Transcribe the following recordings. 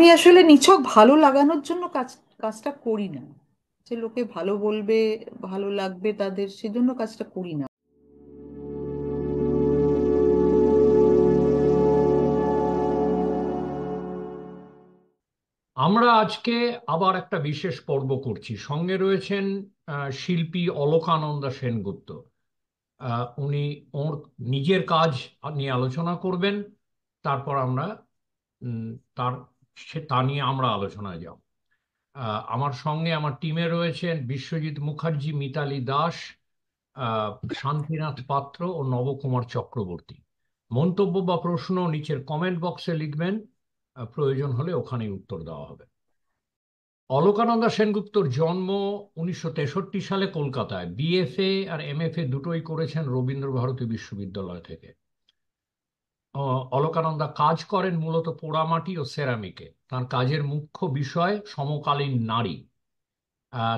আমি আসলে নিছক ভালো লাগানোর জন্য কাজটা করি না, যে লোকে ভালো বলবে, ভালো লাগবে তাদের, সেজন্য কাজটা করি না। আমরা আজকে আবার একটা বিশেষ পর্ব করছি। সঙ্গে রয়েছেন শিল্পী অলকানন্দা সেনগুপ্ত। উনি ওর নিজের কাজ নিয়ে আলোচনা করবেন। তারপর আমরা উম, তার তা নিয়ে আমরা আলোচনায় যাব। আমার সঙ্গে আমার টিমে রয়েছেন বিশ্বজিৎ মুখার্জি, মিতালি দাস, আহ, শান্তিনাথ পাত্র ও নবকুমার চক্রবর্তী। মন্তব্য বা প্রশ্ন নিচের কমেন্ট বক্সে লিখবেন। প্রয়োজন হলে ওখানেই উত্তর দেওয়া হবে। অলকানন্দা সেনগুপ্তর জন্ম 1963 সালে কলকাতায়। বিএফএ আর এমএফএ দুটোই করেছেন রবীন্দ্রভারতী বিশ্ববিদ্যালয় থেকে। অলকানন্দা কাজ করেন মূলত পোড়ামাটি ও সেরামিকে। তার কাজের মুখ্য বিষয় সমকালীন নারী।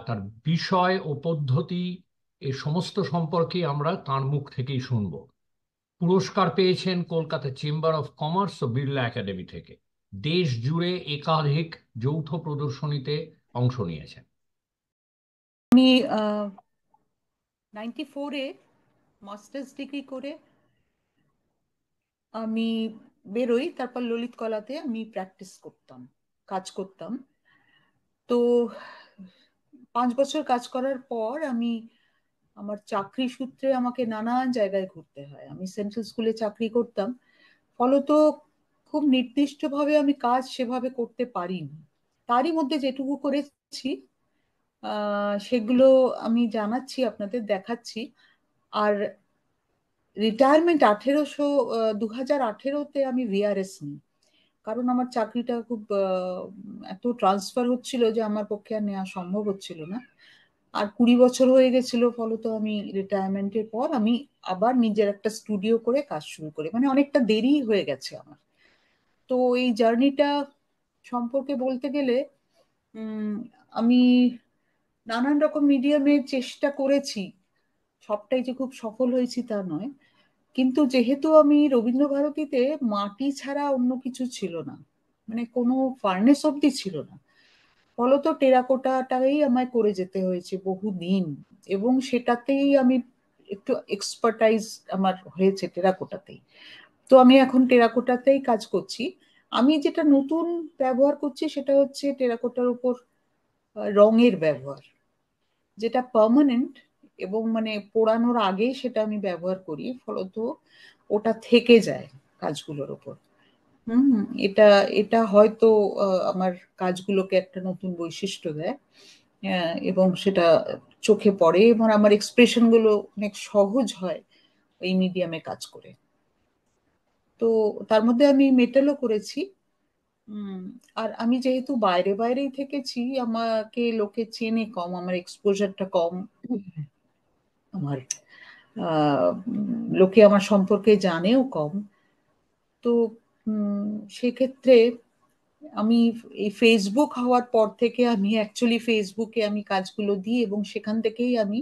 তার বিষয় ও পদ্ধতি এই সমস্ত সম্পর্কে আমরা তার মুখ থেকেই শুনব। পুরস্কার পেয়েছেন কলকাতা চেম্বার অফ কমার্স ও বিড়লা একাডেমি থেকে। দেশ জুড়ে একাধিক যৌথ প্রদর্শনীতে অংশ নিয়েছেন। আমি 94-এ মাস্টার্স ডিগ্রি করে আমি বেরোই, তারপর ললিত কলাতে আমি প্র্যাকটিস করতাম, কাজ করতাম। তো 5 বছর কাজ করার পর আমি আমার চাকরি সূত্রে আমাকে নানান জায়গায় ঘুরতে হয়। আমি সেন্ট্রাল স্কুলে চাকরি করতাম, ফলত খুব নির্দিষ্টভাবে আমি কাজ সেভাবে করতে পারিনি। তারই মধ্যে যেটুকু করেছি সেগুলো আমি জানাচ্ছি, আপনাদের দেখাচ্ছি। আর রিটায়ারমেন্ট 2018-তে আমি ভিআরএস নিই, কারণ আমার চাকরিটা খুব এত ট্রান্সফার হচ্ছিল যে আমার পক্ষে আর নেওয়া সম্ভব হচ্ছিল না। আর 20 বছর হয়ে গেছিল, ফলত আমি রিটায়ারমেন্টের পর আমি আবার নিজের একটা স্টুডিও করে কাজ শুরু করি, মানে অনেকটা দেরি হয়ে গেছে আমার। তো এই জার্নিটা সম্পর্কে বলতে গেলে উম, আমি নানান রকম মিডিয়ামে চেষ্টা করেছি, সবটাই যে খুব সফল হয়েছি তা নয়। কিন্তু যেহেতু আমি রবীন্দ্রভারতীতে মাটি ছাড়া অন্য কিছু ছিল না, মানে কোনো ফার্নেস অব্দি ছিল না, ফলত টেরাকোটাটাই আমায় করে যেতে হয়েছে বহুদিন। এবং সেটাতেই আমি একটু এক্সপার্টাইজ আমার হয়েছে টেরাকোটাতেই। তো আমি এখন টেরাকোটাতেই কাজ করছি। আমি যেটা নতুন ব্যবহার করছি সেটা হচ্ছে টেরাকোটার উপর রঙের ব্যবহার, যেটা পার্মানেন্ট, এবং মানে পোড়ানোর আগে সেটা আমি ব্যবহার করি, ফলত ওটা থেকে যায় কাজগুলোর উপর। হুম। এটা এটা হয়তো আমার কাজগুলোকে একটা নতুন বৈশিষ্ট্য দেয়। এবং সেটা চোখে পড়ে, এবং আমার এক্সপ্রেশন গুলো অনেক সহজ হয় এই মিডিয়ামে কাজ করে। তো তার মধ্যে আমি মেটালও করেছি। উম, আর আমি যেহেতু বাইরে বাইরেই থেকেছি, আমাকে লোকে চেনে কম, আমার এক্সপোজারটা কম। আমার লোকে আমার সম্পর্কে জানেও কম। তো সেক্ষেত্রে আমি এই ফেসবুক হওয়ার পর থেকে আমি অ্যাকচুয়ালি ফেসবুকে আমি কাজগুলো দিই, এবং সেখান থেকেই আমি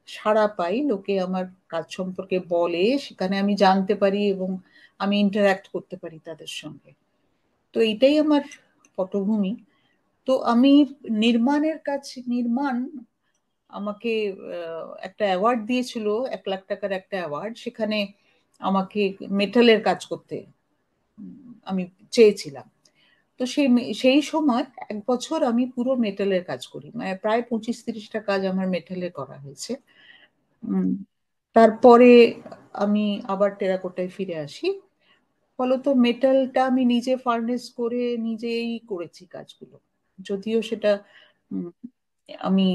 সাড়া পাই, লোকে আমার কাজ সম্পর্কে বলে, সেখানে আমি জানতে পারি এবং আমি ইন্টারাক্ট করতে পারি তাদের সঙ্গে। তো এইটাই আমার পটভূমি। তো আমি নির্মাণের কাজ, নির্মাণ আমাকে একটা অ্যাওয়ার্ড দিয়েছিল, 1 লাখ টাকার একটা অ্যাওয়ার্ড, সেখানে আমাকে মেটালের কাজ করতে আমি চেয়েছিলাম। তো সেই সময় 1 বছর আমি পুরো মেটালের কাজ করি, মানে প্রায় 25-30টা কাজ আমার মেটালে করা হয়েছে। উম, তারপরে আমি আবার টেরাকোটায় ফিরে আসি। ফলত মেটালটা আমি নিজে ফার্নেস করে নিজেই করেছি কাজগুলো, যদিও সেটা উম, আমি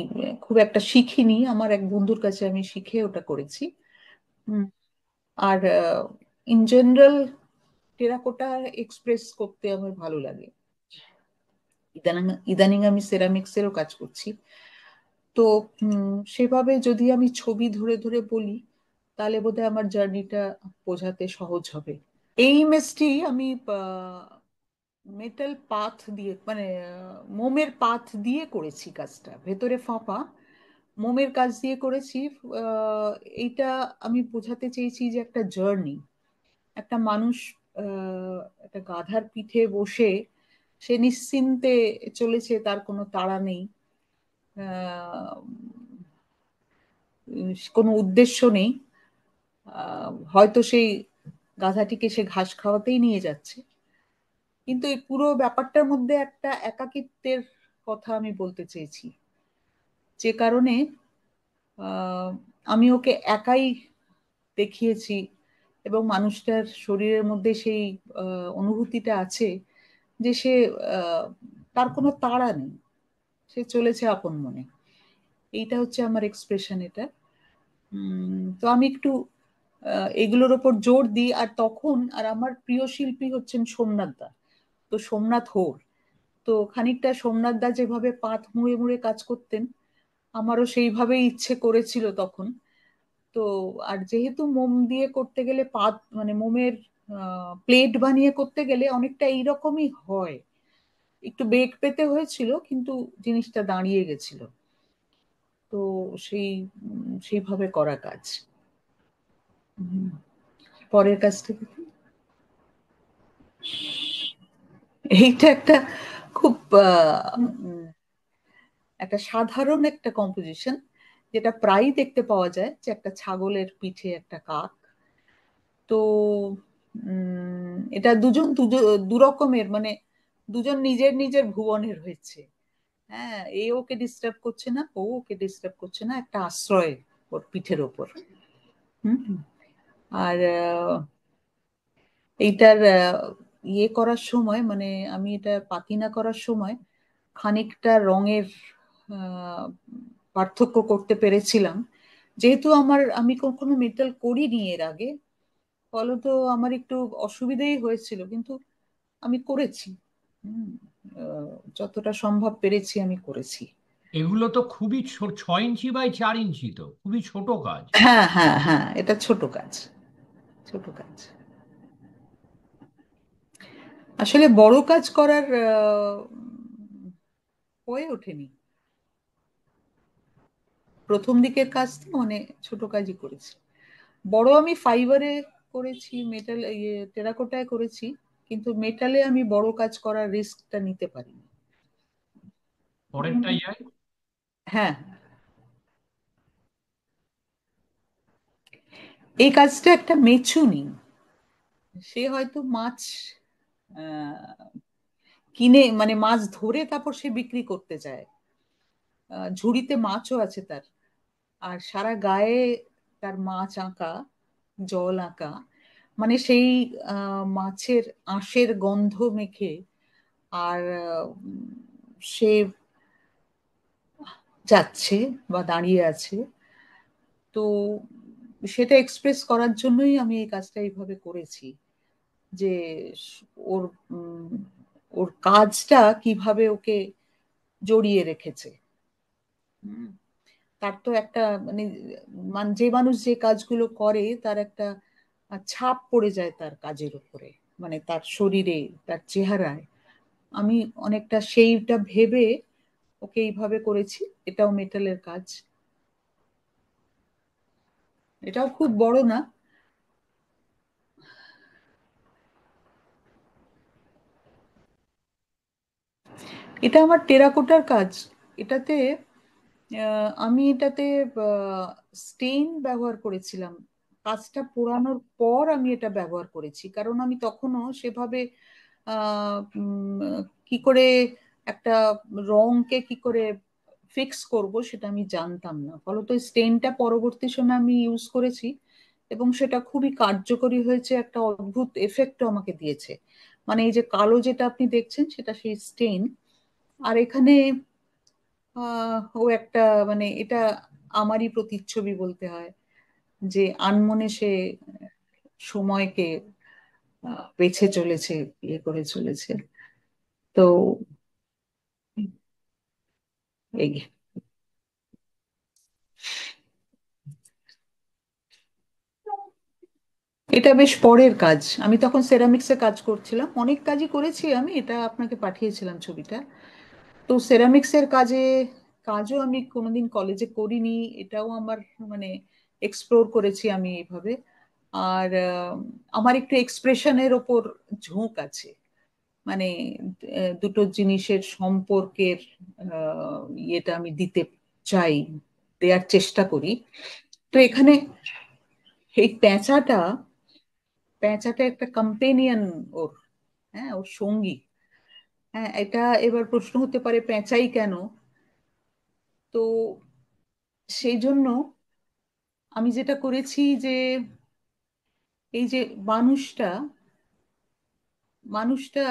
খুব একটা শিখিনি, আমার এক বন্ধুর কাছে আমি শিখে ওটা করেছি। উম, আর ইন জেনারেল টেরাকোটা এক্সপ্রেস করতে আমার ভালো লাগে। ইদানিং ইদানিং আমি সেরামিক্সেরও কাজ করছি। তো সেভাবে যদি আমি ছবি ধরে ধরে বলি, তাহলে বোধহয় আমার জার্নিটা বোঝাতে সহজ হবে। এই ইমেজটি আমি মেটাল পাথ দিয়ে, মানে মোমের পাথ দিয়ে করেছি কাজটা, ভেতরে ফাঁপা মোমের কাজ দিয়ে করেছি। আহ, এইটা আমি বোঝাতে চেয়েছি যে একটা জার্নি, একটা মানুষ একটা গাধার পিঠে বসে সে নিশ্চিন্তে চলেছে, তার কোনো তাড়া নেই, আহ, কোনো উদ্দেশ্য নেই। হয়তো সেই গাধাটিকে সে ঘাস খাওয়াতেই নিয়ে যাচ্ছে, কিন্তু এই পুরো ব্যাপারটার মধ্যে একটা একাকিত্বের কথা আমি বলতে চেয়েছি, যে কারণে আহ, আমি ওকে একাই দেখিয়েছি। এবং মানুষটার শরীরের মধ্যে সেই অনুভূতিটা আছে যে সে, আহ, তার কোনো তাড়া নেই, সে চলেছে আপন মনে। এইটা হচ্ছে আমার এক্সপ্রেশন এটা। তো আমি একটু এগুলোর ওপর জোর দিই। আর তখন আর আমার প্রিয় শিল্পী হচ্ছেন সোমনাথ দা। তো সোমনাথ হোর, তো খানিকটা সোমনাথ দা যেভাবে পাত মুড়ে মুড়ে কাজ করতেন, আমারও সেইভাবেই ইচ্ছে করেছিল তখন। তো আর যেহেতু মোম দিয়ে করতে গেলে পাত মানে মোমের প্লেট বানিয়ে করতে গেলে অনেকটা এইরকমই হয়, একটু বেগ পেতে হয়েছিল, কিন্তু জিনিসটা দাঁড়িয়ে গেছিল। তো সেই সেইভাবে করা কাজ। উম, পরের কাজটা দেখি। এইটা একটা খুব একটা সাধারণ একটা কম্পোজিশন, যেটা প্রায়ই দেখতে পাওয়া যায়, যে একটা ছাগলের পিঠে একটা কাক। তো এটা দু রকমের, মানে দুজন নিজের নিজের ভুবনের হয়েছে। হ্যাঁ, এ ওকে ডিস্টার্ব করছে না, ও ওকে ডিস্টার্ব করছে না, একটা আশ্রয় ওর পিঠের ওপর। হুম। আর এইটার ইয়ে করার সময়, মানে আমি এটা পাতিনা করার সময় খানিকটা রঙের আহ, পার্থক্য করতে পেরেছিলাম, যেহেতু আমি কখনো মেটাল করিনি এর আগে। ফলত আমার একটু অসুবিধেই হয়েছিল, কিন্তু আমি করেছি। হুম, যতটা সম্ভব পেরেছি আমি করেছি। এগুলো তো খুবই 6 ইঞ্চি বাই 4 ইঞ্চি, তো খুবই ছোট কাজ। হ্যাঁ, হ্যাঁ, হ্যাঁ, এটা ছোট কাজ, ছোট কাজ। আসলে বড় কাজ করার হয়ে ওঠেনি। প্রথম দিকের কাজ তো মানে ছোট কাজই করেছি। বড় আমি ফাইবারে করেছি, মেটাল ইয়ে টেরাকোটায় করেছি, কিন্তু মেটালে আমি বড় কাজ করার রিস্কটা নিতে পারিনি। পরেরটাই যায়। হ্যাঁ, এই কাজটা একটা মেছুনি, সে হয়তো মাছ আহ, কিনে, মানে মাছ ধরে তারপর সে বিক্রি করতে যায়। ঝুড়িতে মাছও আছে তার, আর সারা গায়ে তার মাছ আঁকা, জল আঁকা। মানে সেই মাছের আঁশের গন্ধ মেখে। আর সে যাচ্ছে বা দাঁড়িয়ে আছে। তো সেটা এক্সপ্রেস করার জন্যই আমি এই কাজটা এইভাবে করেছি, যে ওর উম, ওর কাজটা কিভাবে ওকে জড়িয়ে রেখেছে। হুম, তার তো একটা মানে যে মানুষ যে কাজগুলো করে তার একটা ছাপ পড়ে যায় তার কাজের উপরে, মানে তার শরীরে, তার চেহারায়। আমি অনেকটা সেইটা ভেবে ওকে এইভাবে করেছি। এটাও মেটালের কাজ, এটাও খুব বড় না। এটা আমার টেরাকোটার কাজ। এটাতে আমি এটাতে স্টেইন ব্যবহার করেছিলাম। কাজটা পোড়ানোর পর আমি এটা ব্যবহার করেছি, কারণ আমি তখনও সেভাবে কি করে একটা রংকে কি করে ফিক্স করব সেটা আমি জানতাম না। ফলত স্টেইনটা পরবর্তী সময় আমি ইউজ করেছি, এবং সেটা খুবই কার্যকরী হয়েছে, একটা অদ্ভুত এফেক্টও আমাকে দিয়েছে। মানে এই যে কালো যেটা আপনি দেখছেন সেটা সেই স্টেইন। আর এখানে ও একটা, মানে এটা আমারই প্রতিচ্ছবি বলতে হয়, যে আনমনে সে সময়কে বেছে চলেছে, ইয়ে করে চলেছে। তো এই, এটা বেশ পরের কাজ। আমি তখন সেরামিক্সে কাজ করছিলাম, অনেক কাজই করেছি আমি, এটা আপনাকে পাঠিয়েছিলাম ছবিটা। তো সেরামিক্সের কাজও আমি কোনোদিন কলেজে করিনি, এটাও আমার মানে এক্সপ্লোর করেছি আমি এইভাবে। আর আমার একটু এক্সপ্রেশনের ওপর ঝোঁক আছে। মানে দুটো জিনিসের সম্পর্কের ইয়েটা আমি দিতে চাই, দেওয়ার চেষ্টা করি। তো এখানে এই পেঁচাটা, পেঁচাটা একটা কম্পেনিয়ন ওর, হ্যাঁ, ওর সঙ্গী। হ্যাঁ, এটা এবার প্রশ্ন হতে পারে পেঁচাই কেন। তো সেই জন্য আমি যেটা করেছি যে এই যে মানুষটা, মানুষটা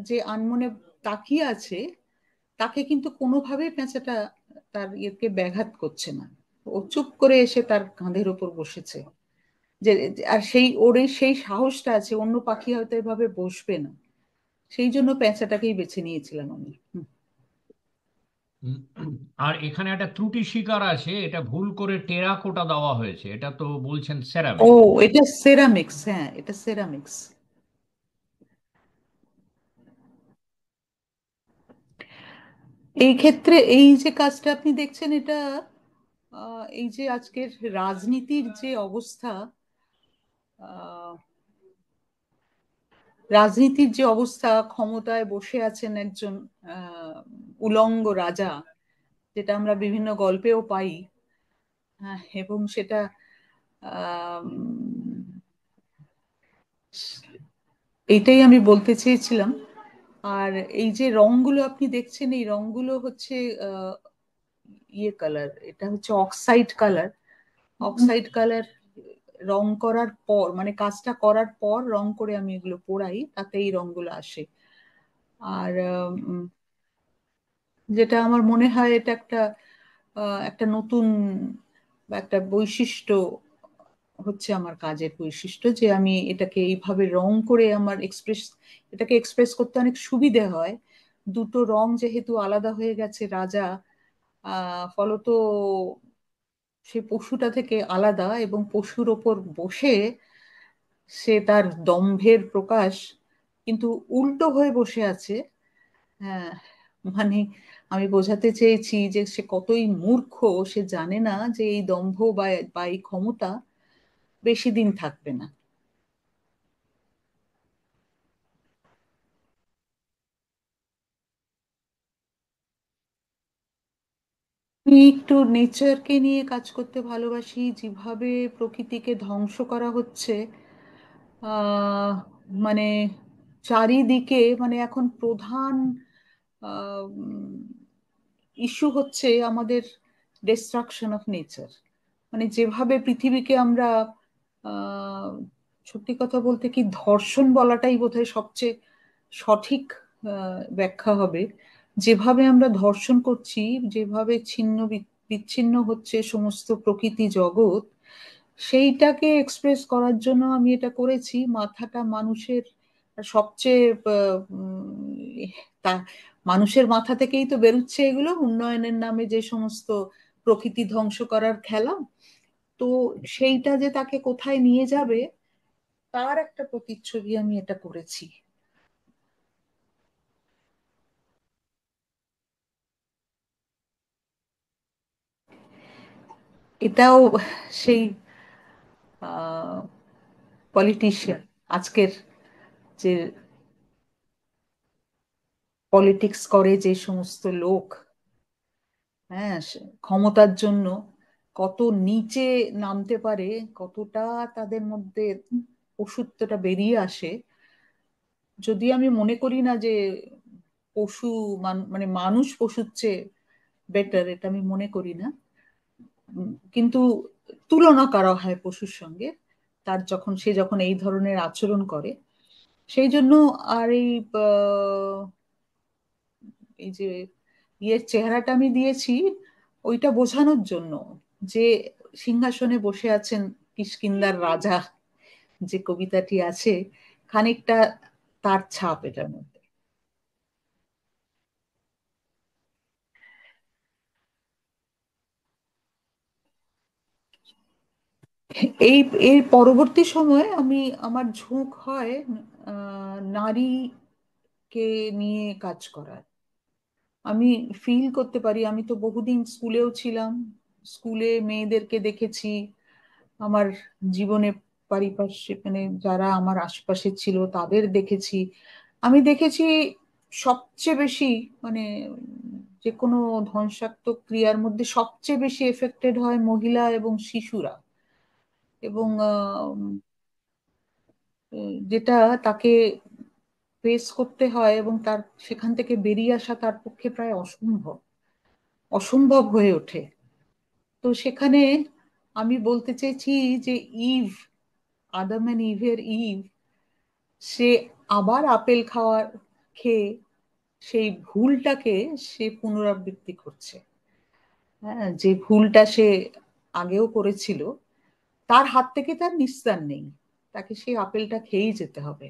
যে আনমনে তাকিয়ে আছে, তাকে কিন্তু কোনোভাবেই পেঁচাটা তার ইয়েকে ব্যাঘাত করছে না। ও চুপ করে এসে তার কাঁধের ওপর বসেছে। যে আর সেই ওর সেই সাহসটা আছে, অন্য পাখি হয়তো এভাবে বসবে না। সেই জন্য পেঁচাটাকেই বেছে নিয়েছিলাম আমি। উম, আর এখানে একটা ত্রুটি স্বীকার আছে, এটা ভুল করে টেরাকোটা দেওয়া হয়েছে, এটা তো বলছেন ও, সেরামিক। এটা সেরামিক্স, হ্যাঁ এটা সেরামিক্স। এই ক্ষেত্রে এই যে কাজটা আপনি দেখছেন, এটা এই যে আজকের রাজনীতির যে অবস্থা, আহ, রাজনীতির যে অবস্থা, ক্ষমতায় বসে আছেন একজন আহ, উলঙ্গ রাজা, যেটা আমরা বিভিন্ন গল্পেও পাই। হ্যাঁ, এবং সেটা আহ, এইটাই আমি বলতে চেয়েছিলাম। আর এই যে রংগুলো আপনি দেখছেন, এই রংগুলো হচ্ছে আহ, ইয়ে কালার, এটা হচ্ছে অক্সাইড কালার। অক্সাইড কালার রং করার পর, মানে কাজটা করার পর রং করে আমি এগুলো পোড়াই, তাতে এই রংগুলো আসে। আর যেটা আমার মনে হয় এটা একটা একটা নতুন বা একটা বৈশিষ্ট্য, হচ্ছে আমার কাজের বৈশিষ্ট্য, যে আমি এটাকে এইভাবে রং করে আমার এটাকে এক্সপ্রেস করতে অনেক সুবিধে হয়। দুটো রং যেহেতু আলাদা হয়ে গেছে, রাজা ফলত সে পশুটা থেকে আলাদা, এবং পশুর ওপর বসে সে তার দম্ভের প্রকাশ কিন্তু উল্টো হয়ে বসে আছে। হ্যাঁ, মানে আমি বোঝাতে চেয়েছি যে সে কতই মূর্খ, সে জানে না যে এই দম্ভ বা এই ক্ষমতা বেশি দিন থাকবে না। আমি একটু নেচারকে নিয়ে কাজ করতে ভালোবাসি। যেভাবে প্রকৃতিকে ধ্বংস করা হচ্ছে, আহ, মানে চারিদিকে, মানে এখন প্রধান ইস্যু হচ্ছে আমাদের ডিস্ট্রাকশন অফ নেচার। মানে যেভাবে পৃথিবীকে আমরা আহ, সত্যি কথা বলতে কি ধর্ষণ বলাটাই বোধহয় সবচেয়ে সঠিক ব্যাখ্যা হবে। যেভাবে আমরা ধর্ষণ করছি, যেভাবে বিচ্ছিন্ন হচ্ছে সমস্ত প্রকৃতি জগৎ, সেইটাকে এক্সপ্রেস করার জন্য আমি এটা করেছি। মাথাটা মানুষের সবচেয়ে তা মানুষের মাথা থেকেই তো বেরোচ্ছে এগুলো, উন্নয়নের নামে যে সমস্ত প্রকৃতি ধ্বংস করার খেলা। তো সেইটা যে তাকে কোথায় নিয়ে যাবে, তার একটা প্রতিচ্ছবি আমি এটা করেছি। এটাও সেই পলিটিশিয়ান, আজকের যে পলিটিক্স করে যে সমস্ত লোক, হ্যাঁ, ক্ষমতার জন্য কত নিচে নামতে পারে, কতটা তাদের মধ্যে পশুত্বটা বেরিয়ে আসে। যদি আমি মনে করি না যে পশু মানে মানুষ পশুর চেয়ে বেটার, এটা আমি মনে করি না। কিন্তু তুলনা করা হয় পশুর সঙ্গে, তার যখন সে যখন এই ধরনের আচরণ করে, সেই জন্য। আর এই যে ইয়ের চেহারাটা আমি দিয়েছি ওইটা বোঝানোর জন্য, যে সিংহাসনে বসে আছেন কিষ্কিন্ধার রাজা, যে কবিতাটি আছে, খানিকটা তার ছাপ এটার মধ্যে। এই এর পরবর্তী সময়ে আমি, আমার ঝোঁক হয় নারীকে নিয়ে কাজ করার। আমি ফিল করতে পারি, আমি তো বহুদিন স্কুলেও ছিলাম, স্কুলে মেয়েদেরকে দেখেছি। আমার জীবনে পারিপার্শ্বিক, মানে যারা আমার আশেপাশে ছিল তাদের দেখেছি। আমি দেখেছি সবচেয়ে বেশি, মানে যে কোনো ধ্বংসাত্মক ক্রিয়ার মধ্যে সবচেয়ে বেশি এফেক্টেড হয় মহিলা এবং শিশুরা। এবং যেটা তাকে ফেস করতে হয় এবং তার সেখান থেকে বেরিয়ে আসা তার পক্ষে প্রায় অসম্ভব, অসম্ভব হয়ে ওঠে। তো সেখানে আমি বলতে চাইছি যে ইভ, আদাম অ্যান্ড ইভের ইভ, সে আবার আপেল খাওয়ার খেয়ে সেই ভুলটাকে সে পুনরাবৃত্তি করছে। হ্যাঁ, যে ভুলটা সে আগেও করেছিল, তার হাত থেকে তার নিস্তার নেই, তাকে সেই আপেলটা খেয়েই যেতে হবে।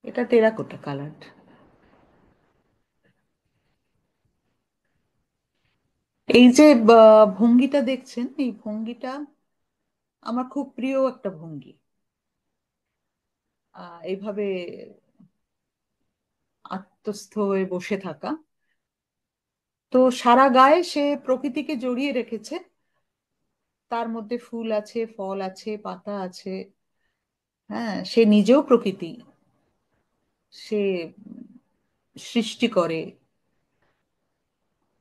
এটা টেরাকোটা কালার। এই যে ভঙ্গিটা দেখছেন, এই ভঙ্গিটা আমার খুব প্রিয় একটা ভঙ্গি। এইভাবে আত্মস্থ হয়ে বসে থাকা। তো সারা গায়ে সে প্রকৃতিকে জড়িয়ে রেখেছে, তার মধ্যে ফুল আছে, ফল আছে, পাতা আছে। হ্যাঁ, সে নিজেও প্রকৃতি, সে সৃষ্টি করে,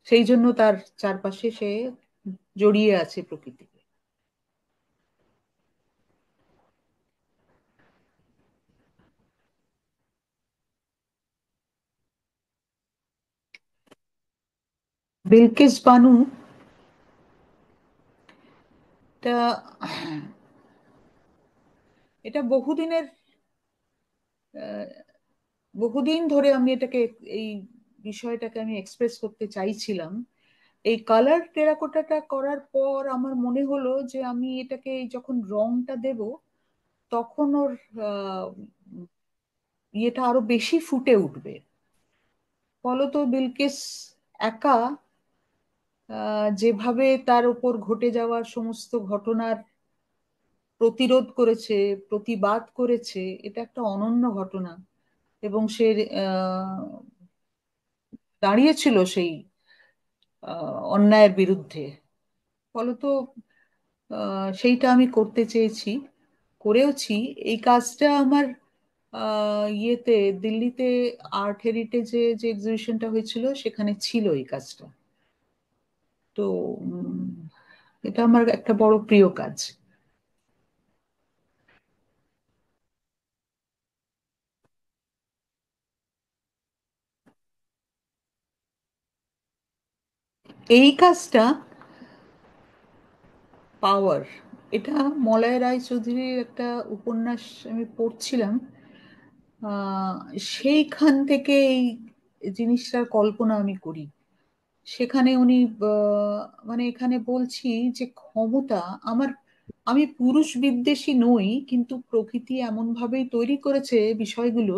সেই জন্য তার চারপাশে সে জড়িয়ে আছে প্রকৃতিকে। বিলকিস বানু, এটা এটা বহুদিনের, আহ, বহুদিন ধরে আমি এটাকে, এই বিষয়টাকে আমি এক্সপ্রেস করতে চাইছিলাম। এই কালার টেরাকোটাটা করার পর আমার মনে হলো যে আমি এটাকে যখন রংটা দেব, তখন ওর আহ, ইয়েটা আরো বেশি ফুটে উঠবে। ফলত বিলকিস একা যেভাবে তার উপর ঘটে যাওয়া সমস্ত ঘটনার প্রতিরোধ করেছে, প্রতিবাদ করেছে, এটা একটা অনন্য ঘটনা। এবং সে আহ, দাঁড়িয়েছিল সেই অন্যায়ের বিরুদ্ধে। ফলত সেইটা আমি করতে চেয়েছি, করেওছি। এই কাজটা আমার ইয়েতে, দিল্লিতে আর্ট হেরিটেজে যে এক্সিবিশনটা হয়েছিল সেখানে ছিল এই কাজটা। তো এটা আমার একটা বড় প্রিয় কাজ। এই কাজটা পাওয়ার, এটা মলয় রায়চৌধুরীর একটা উপন্যাস আমি পড়ছিলাম। আহ, সেইখান থেকে এই জিনিসটার কল্পনা আমি করি। সেখানে উনি মানে এখানে বলছি যে ক্ষমতা আমার, আমি পুরুষ বিদ্বেষী নই, কিন্তু প্রকৃতি এমন ভাবেই তৈরি করেছে বিষয়গুলো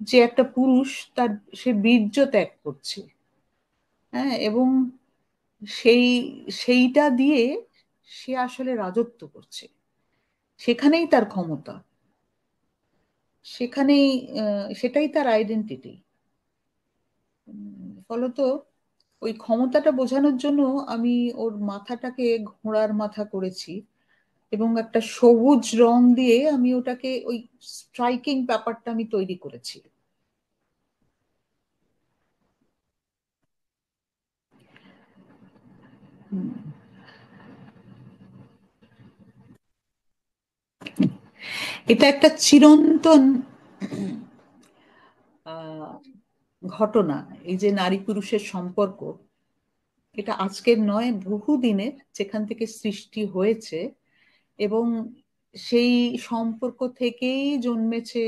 যে একটা পুরুষ তার, সে বীর্য ত্যাগ করছে। হ্যাঁ, এবং সেই সেইটা দিয়ে সে আসলে রাজত্ব করছে, সেখানেই তার ক্ষমতা, সেখানেই সেটাই তার আইডেন্টিটি। ফলত ওই ক্ষমতাটা বোঝানোর জন্য আমি ওর মাথাটাকে ঘোড়ার মাথা করেছি, এবং একটা সবুজ রং দিয়ে আমি ওটাকে ওই স্ট্রাইকিং ব্যাপারটা আমি তৈরি করেছি। হুম। এটা একটা চিরন্তন আহ, ঘটনা। এই যে নারী পুরুষের সম্পর্ক, এটা আজকের নয়, বহু দিনের, যেখান থেকে সৃষ্টি হয়েছে। এবং সেই সম্পর্ক থেকেই জন্মেছে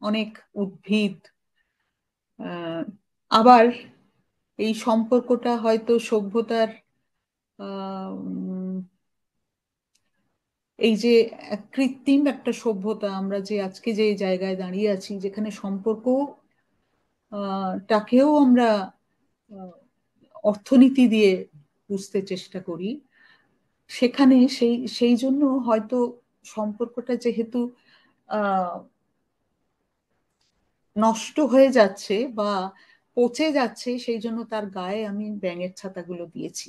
অনেক উদ্ভিদ। আহ, আবার এই সম্পর্কটা হয়তো সভ্যতার এই যে কৃত্রিম একটা সভ্যতা, আমরা যে আজকে যে জায়গায় দাঁড়িয়ে আছি, যেখানে সম্পর্ক টাকেও আমরা আহ, অর্থনীতি দিয়ে বুঝতে চেষ্টা করি, সেখানে সেই সেই জন্য হয়তো সম্পর্কটা যেহেতু আহ নষ্ট হয়ে যাচ্ছে বা পচে যাচ্ছে, সেই জন্য তার গায়ে আমি ব্যাঙের ছাতাগুলো দিয়েছি।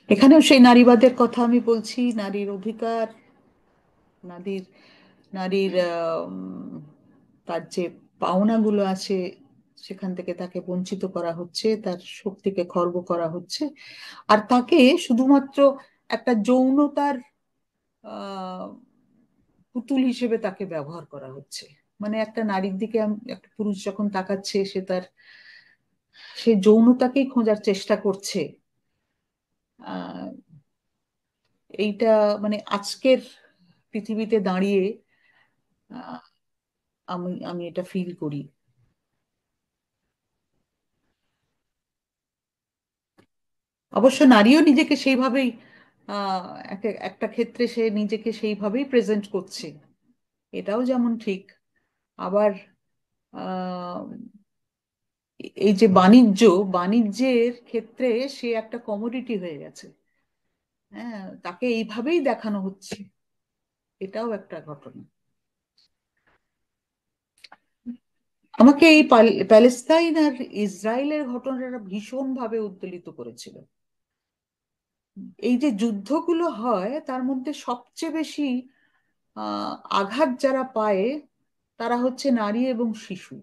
এখানেও সেই নারীবাদের কথা আমি বলছি, নারীর অধিকার, নারীর নারীর তার যে পাওনাগুলো আছে সেখান থেকে তাকে বঞ্চিত করা হচ্ছে, তার শক্তিকে খর্ব করা হচ্ছে, আর তাকে শুধুমাত্র একটা যৌনতার আহ পুতুল হিসেবে তাকে ব্যবহার করা হচ্ছে। মানে একটা নারীর দিকে একটা পুরুষ যখন তাকাচ্ছে, সে যৌনতাকেই খোঁজার চেষ্টা করছে। আহ এইটা মানে আজকের পৃথিবীতে দাঁড়িয়ে আহ, আমি আমি এটা ফিল করি। অবশ্য নারীও নিজেকে সেইভাবেই আহ একটা একটা ক্ষেত্রে সে নিজেকে সেইভাবেই প্রেজেন্ট করছে, এটাও যেমন ঠিক। আবার আহ এই যে বাণিজ্যের ক্ষেত্রে সে একটা কমোডিটি হয়ে গেছে। হ্যাঁ, তাকে এইভাবেই দেখানো হচ্ছে, এটাও একটা ঘটনা। আমাকে এই প্যালেস্তাইন আর ইসরায়েলের ঘটনাটা ভীষণভাবে উদ্বেলিত করেছিল। এই যে যুদ্ধগুলো হয় তার মধ্যে সবচেয়ে বেশি আঘাত যারা পায় তারা হচ্ছে নারী এবং শিশু।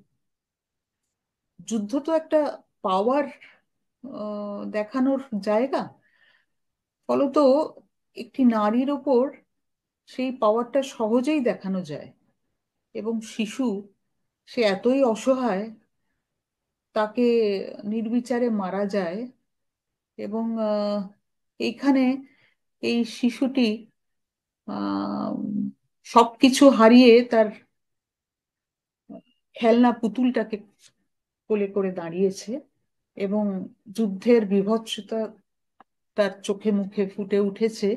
যুদ্ধ তো একটা পাওয়ার দেখানোর জায়গা, ফলত একটি নারীর ওপর সেই পাওয়ারটা সহজেই দেখানো যায়। এবং শিশু, সে এতই অসহায়, তাকে নির্বিচারে মারা যায়। এবং এইখানে এই শিশুটি আহ সবকিছু হারিয়ে তার খেলনা পুতুলটাকে কোলে করে দাঁড়িয়েছে, এবং যুদ্ধের বীভৎসতা তার চোখে মুখে ফুটে উঠেছে।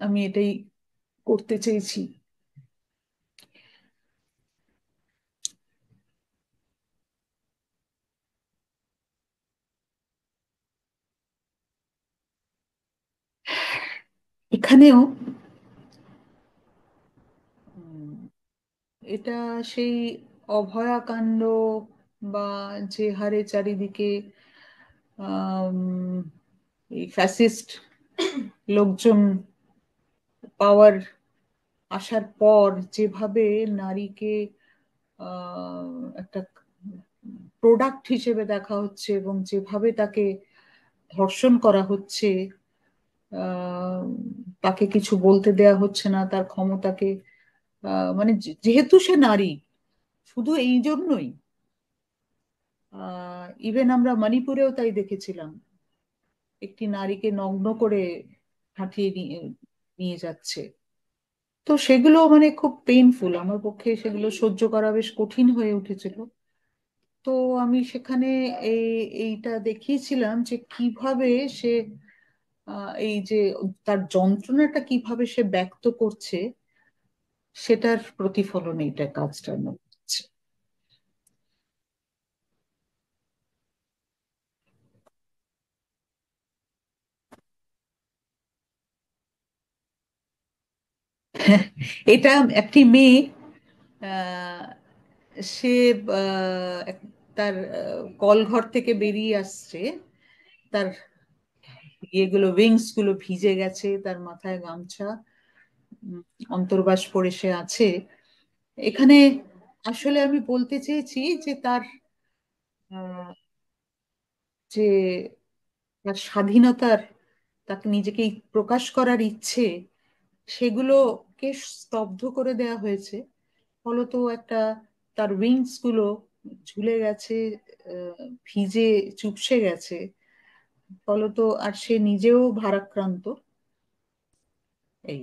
আমি এটাই করতে চেয়েছি। এখানেও উম, এটা সেই অভয়াকাণ্ড, বা যে হারে চারিদিকে আম, এই ফ্যাসিস্ট লোকজন পাওয়ার আসার পর যেভাবে নারীকে একটা প্রোডাক্ট হিসেবে দেখা হচ্ছে, এবং যেভাবে তাকে ধর্ষণ করা হচ্ছে, আহ, তাকে কিছু বলতে দেয়া হচ্ছে না, তার ক্ষমতাকে মানে যেহেতু সে নারী, শুধু এই জন্যই ইভেন আমরা মণিপুরেও তাই দেখেছিলাম, একটি নারীকে নগ্ন করে হাঁটিয়ে নিয়ে নিয়ে যাচ্ছে। তো সেগুলো মানে খুব পেইনফুল, আমার পক্ষে সেগুলো সহ্য করা বেশ কঠিন হয়ে উঠেছিল। তো আমি সেখানে এইটা দেখিয়েছিলাম যে কিভাবে সে এই যে তার যন্ত্রণাটা কিভাবে সে ব্যক্ত করছে, সেটার প্রতিফলন এইটা কাজটার মধ্যে আছে। এটা একটি মেয়ে, আহ, সে তার কল ঘর থেকে বেরিয়ে আসছে, তার ইয়েগুলো উইংস গুলো ভিজে গেছে, তার মাথায় গামছা, উম, অন্তর্বাস পরে সে আছে। এখানে আসলে আমি বলতে চেয়েছি যে তার আহ, যে তার স্বাধীনতার, তাকে নিজেকে প্রকাশ করার ইচ্ছে, সেগুলোকে স্তব্ধ করে দেয়া হয়েছে। ফলত একটা তার উইংস গুলো ঝুলে গেছে, ভিজে চুপসে গেছে। ফলত আর সে নিজেও ভারাক্রান্ত। এই,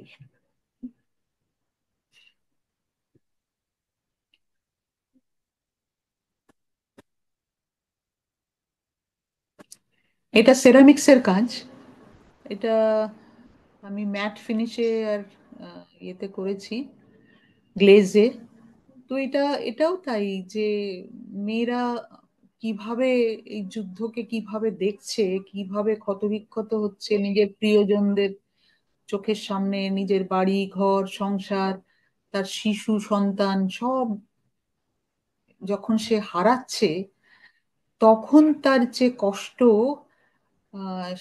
এটা সেরামিক্সের কাজ। এটা আমি ম্যাট ফিনিশে আর ইয়েতে করেছি, গ্লেজে। তো এটাও তাই যে মেয়েরা কিভাবে এই যুদ্ধকে কিভাবে দেখছে, কিভাবে ক্ষতবিক্ষত হচ্ছে নিজের প্রিয়জনদের চোখের সামনে, নিজের বাড়ি ঘর সংসার, তার শিশু সন্তান সব যখন সে হারাচ্ছে, তখন তার যে কষ্ট,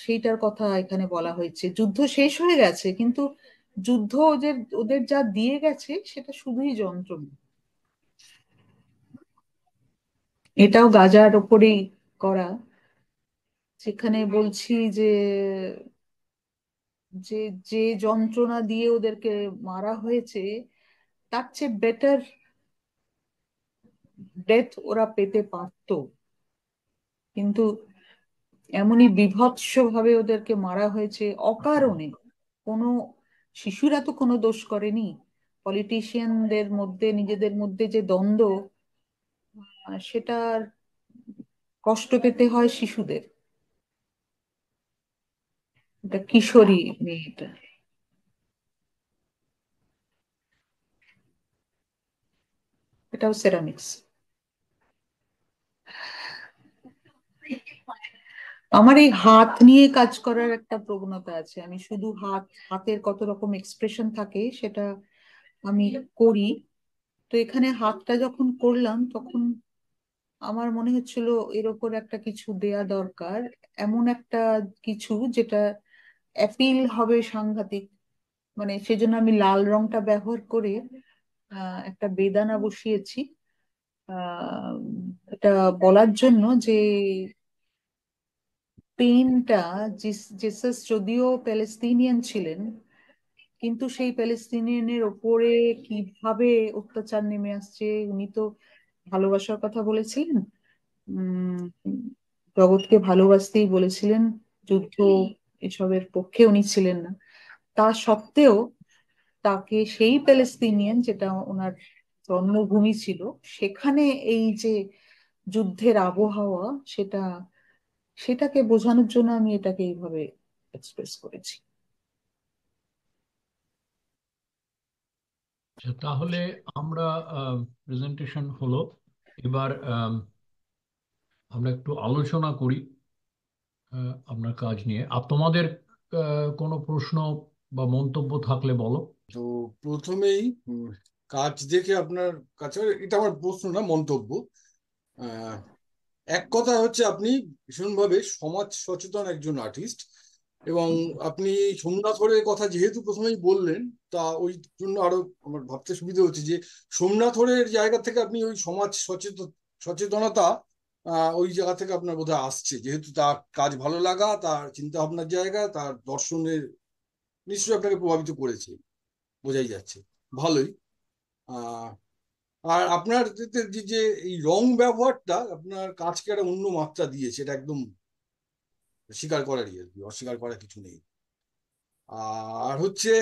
সেইটার কথা এখানে বলা হয়েছে। যুদ্ধ শেষ হয়ে গেছে, কিন্তু যুদ্ধ ওদের ওদের যা দিয়ে গেছে সেটা শুধুই যন্ত্রণা। এটাও গাজার ওপরেই করা, যেখানে বলছি যে যে যে যন্ত্রণা দিয়ে ওদেরকে মারা হয়েছে, তার চেয়ে বেটার ডেথ ওরা পেতে পারতো। কিন্তু এমনই বীভৎস ভাবে ওদেরকে মারা হয়েছে অকারণে। কোনো শিশুরা তো কোনো দোষ করেনি। পলিটিশিয়ানদের মধ্যে নিজেদের মধ্যে যে দ্বন্দ্ব, সেটার কষ্ট পেতে হয় শিশুদের। এটা কিশোরী মেয়েটা। এটাও সেরামিক্স। আমার এই হাত নিয়ে কাজ করার একটা প্রবণতা আছে। আমি শুধু হাতের কত রকম এক্সপ্রেশন থাকে সেটা আমি করি। তো এখানে হাতটা যখন করলাম, তখন আমার মনে হচ্ছিল এর ওপর একটা কিছু দেয়া দরকার, এমন একটা কিছু যেটা অ্যাপিল হবে সাংঘাতিক। মানে সেজন্য আমি লাল রংটা ব্যবহার করে একটা বেদানা বসিয়েছি। আহ এটা বলার জন্য যে পেইনটা, জেসাস যদিও প্যালেস্তিনিয়ান ছিলেন, কিন্তু সেই প্যালেস্তিনিয়ানের ওপরে কিভাবে অত্যাচার নেমে আসছে। উনি তো ভালোবাসার কথা বলেছিলেন, উম জগৎকে ভালোবাসতেই বলেছিলেন, যুদ্ধ এসবের পক্ষে উনি ছিলেন না। তা সত্ত্বেও তাকে সেই প্যালেস্তিনিয়ান, যেটা ওনার জন্মভূমি ছিল, সেখানে এই যে যুদ্ধের আবহাওয়া, সেটা সেটাকে বোঝানোর জন্য আমি এটাকে এইভাবে এক্সপ্রেস করেছি। আচ্ছা, তাহলে আমরা প্রেজেন্টেশন হলো। এবার আমরা একটু আলোচনা করি আপনার কাজ নিয়ে। তোমাদের কোনো প্রশ্ন বা মন্তব্য থাকলে বলো। তো প্রথমেই কাজ দেখে আপনার কাছে এটা আমার প্রশ্ন না, মন্তব্য। আহ, এক কথা হচ্ছে আপনি ভীষণভাবে সমাজ সচেতন একজন আর্টিস্ট, এবং আপনি সোমনাথ হরের কথা যেহেতু প্রথমেই বললেন, তা ওই জন্য আরো আমার ভাবতে সুবিধা হচ্ছে যে সোমনাথ হরের জায়গা থেকে আপনি ওই সমাজ সচেতনতা, ওই জায়গা থেকে আপনার বোধহয় আসছে, যেহেতু তার কাজ ভালো লাগা, তার চিন্তা ভাবনার জায়গা, তার দর্শনের নিশ্চয়ই আপনাকে প্রভাবিত করেছে, বোঝাই যাচ্ছে। ভালোই। আহ আর আপনার যে যে এই রং ব্যবহারটা আপনার কাজকে একটা অন্য মাত্রা দিয়েছে, এটা একদম স্বীকার করারই আর কি, অস্বীকার করার কিছু নেই। আর হচ্ছে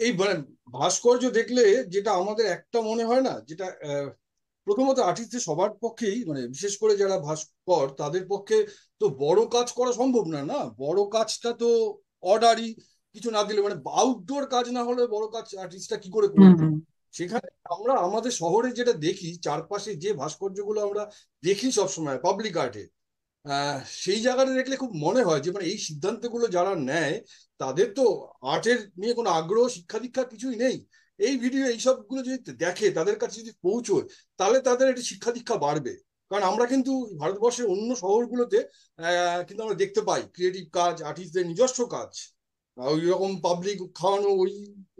এই মানে ভাস্কর্য দেখলে যেটা আমাদের একটা মনে হয় না, যেটা প্রথমত আর্টিস্টদের সবার পক্ষেই, মানে বিশেষ করে যারা ভাস্কর তাদের পক্ষে তো বড় কাজ করা সম্ভব না। না, বড় কাজটা তো অর্ডারই কিছু না দিলে, মানে আউটডোর কাজ না হলে বড় কাজ আর্টিস্টটা কি করে হুম করবে। হুম সেখানে আমরা আমাদের শহরে যেটা দেখি, চারপাশে যে ভাস্কর্যগুলো আমরা দেখি সবসময় পাবলিক আর্টে, সেই জায়গাটা দেখলে খুব মনে হয় যে মানে এই সিদ্ধান্তগুলো যারা নেয় তাদের তো আর্টের নিয়ে কোনো আগ্রহ, শিক্ষা দীক্ষা কিছুই নেই। এই ভিডিও এইসবগুলো যদি দেখে, তাদের কাছে যদি পৌঁছয়, তাহলে তাদের একটি শিক্ষা দীক্ষা বাড়বে। কারণ আমরা কিন্তু ভারতবর্ষের অন্য শহরগুলোতে কিন্তু আমরা দেখতে পাই ক্রিয়েটিভ কাজ, আর্টিস্টদের নিজস্ব কাজ, ওই রকম পাবলিক খাওয়ানো ওই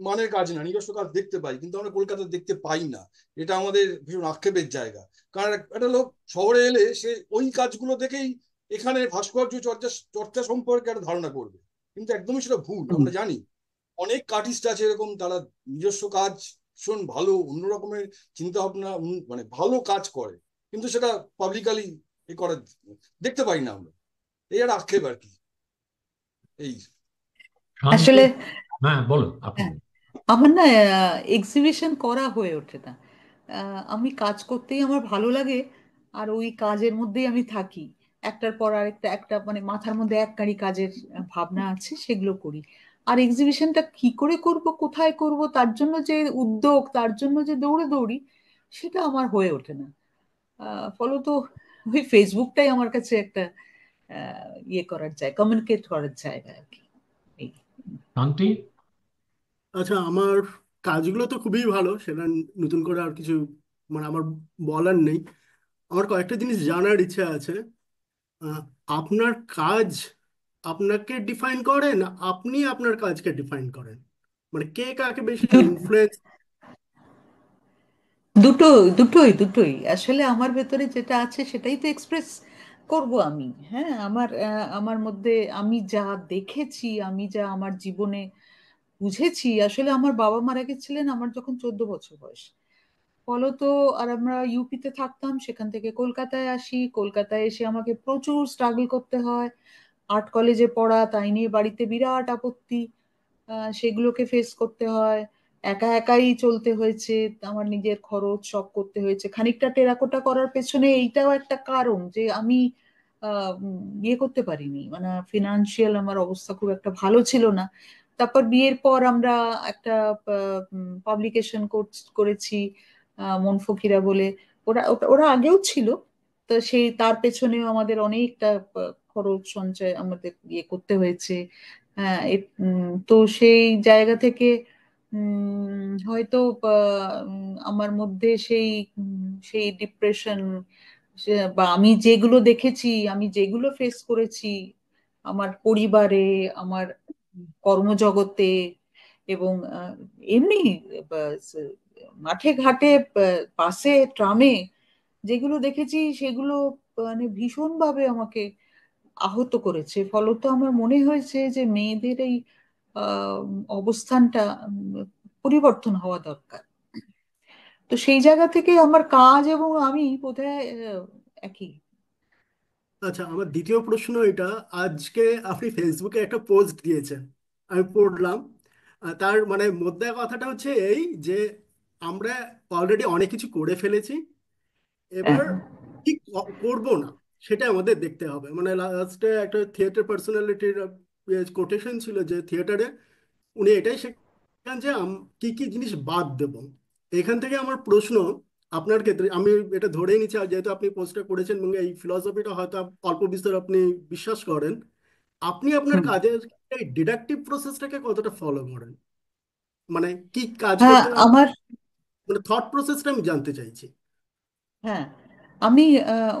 মানের কাজ না, নিজস্ব কাজ দেখতে পাই, কিন্তু আমরা কলকাতায় দেখতে পাই না। এটা আমাদের ভীষণ আক্ষেপের জায়গা। কারণ একটা লোক শহরে এলে সে ওই কাজগুলো দেখেই এখানে ভাস্কর্য চর্চা চর্চা সম্পর্কে একটা ধারণা করবে, কিন্তু একদমই সেটা ভুল। হুম। আমরা জানি অনেক আর্টিস্ট আছে এরকম, তারা নিজস্ব কাজ ভীষণ ভালো, অন্য রকমের চিন্তা ভাবনা, মানে ভালো কাজ করে, কিন্তু সেটা পাবলিকালি এ করে দেখতে পাই না আমরা। এই একটা আক্ষেপ আর কি। এই শান্তি। আসলে হ্যাঁ, বলো আপনি। হ্যাঁ, আমার না এক্সিবিশন করা হয়ে ওঠে না। আমি কাজ করতেই আমার ভালো লাগে, আর ওই কাজের মধ্যেই আমি থাকি। একটার পর আরেকটা, একটা মানে মাথার মধ্যে এক কারি কাজের ভাবনা আছে, সেগুলো করি। আর এক্সিবিশনটা কি করে করব, কোথায় করব, তার জন্য যে উদ্যোগ, তার জন্য যে দৌড়ি, সেটা আমার হয়ে ওঠে না। ফলত ওই ফেসবুকটাই আমার কাছে একটা ইয়ে করার জায়গা, কমিউনিকেট করার জায়গা আর কি। এই। শান্তি। আচ্ছা, আমার কাজগুলো তো খুবই ভালো, সেটা নতুন করে আর কিছু মানে আমার বলার নেই। আমার কয়েকটা জিনিস জানার ইচ্ছা আছে। আহ, আপনার কাজ আপনাকে ডিফাইন করে না আপনি আপনার কাজকে ডিফাইন করেন? মানে কে কাকে বেশি দু- ইনফ্লুয়েন্স? দুটোই দুটোই দুটোই আসলে আমার ভেতরে যেটা আছে সেটাই তো এক্সপ্রেস করব আমি। হ্যাঁ, আমার মধ্যে আমি যা দেখেছি, আমি যা আমার জীবনে বুঝেছি। আসলে আমার বাবা মারা গেছিলেন আমার যখন 14 বছর বয়স। ফলত আর আমরা ইউপিতে থাকতাম, সেখান থেকে কলকাতায় আসি। কলকাতায় এসে আমাকে প্রচুর স্ট্রাগল করতে হয়। আর্ট কলেজে পড়া, তাই নিয়ে বাড়িতে বিরাট আপত্তি, সেগুলোকে ফেস করতে হয়। একা একাই চলতে হয়েছে, আমার নিজের খরচ সব করতে হয়েছে। খানিকটা টেরাকোটা করার পেছনে এইটাও একটা কারণ যে আমি ইয়ে করতে পারিনি, মানে ফিনান্সিয়াল আমার অবস্থা খুব একটা ভালো ছিল না। তারপর বিয়ের পর আমরা একটা পাবলিকেশন করেছি, মন ফকিরা বলে। ওরা আগেও ছিল, তো সেই তার পেছনেও আমাদের অনেকটা খরচ সঞ্চয় আমাদের ইয়ে করতে হয়েছে। হ্যাঁ, তো সেই জায়গা থেকে হয়তো আমার মধ্যে সেই ডিপ্রেশন, বা আমি যেগুলো দেখেছি, আমি যেগুলো ফেস করেছি আমার পরিবারে, আমার কর্মজগতে, এবং এমনি মাঠে ঘাটে, বাসে ট্রামে যেগুলো দেখেছি সেগুলো মানে ভীষণভাবে আমাকে আহত করেছে। ফলত আমার মনে হয়েছে যে মেয়েদের এই আহ, অবস্থানটা পরিবর্তন হওয়া দরকার। তো সেই জায়গা থেকে আমার কাজ এবং আমি বোধহয় একই। আচ্ছা, আমার দ্বিতীয় প্রশ্ন এটা। আজকে আপনি ফেসবুকে একটা পোস্ট দিয়েছেন, আমি পড়লাম। তার মানে মধ্যে কথাটা হচ্ছে এই যে আমরা অলরেডি অনেক কিছু করে ফেলেছি, হ্যাঁ, এবার কি করব না সেটা আমাদের দেখতে হবে। মানে লাস্টে একটা থিয়েটার পার্সোনালিটির কোটেশন ছিল যে থিয়েটারে উনি এটাই শেখান যে কি কি জিনিস বাদ দেব। এখান থেকে আমার প্রশ্ন আপনার ক্ষেত্রে, আমি এটা ধরেই নিচ্ছি আর যেহেতু আপনি পোস্টটা করেছেন এবং এই ফিলসফিটা হয়তো অল্প বিস্তর আপনি বিশ্বাস করেন, আপনি আপনার হুম। কাজের এই ডিডাকটিভ প্রসেসটাকে কতটা ফলো করেন? মানে কি কাজ হ্যাঁ, করতে আমার মানে থট প্রসেসটা আমি জানতে চাইছি। হ্যাঁ, আমি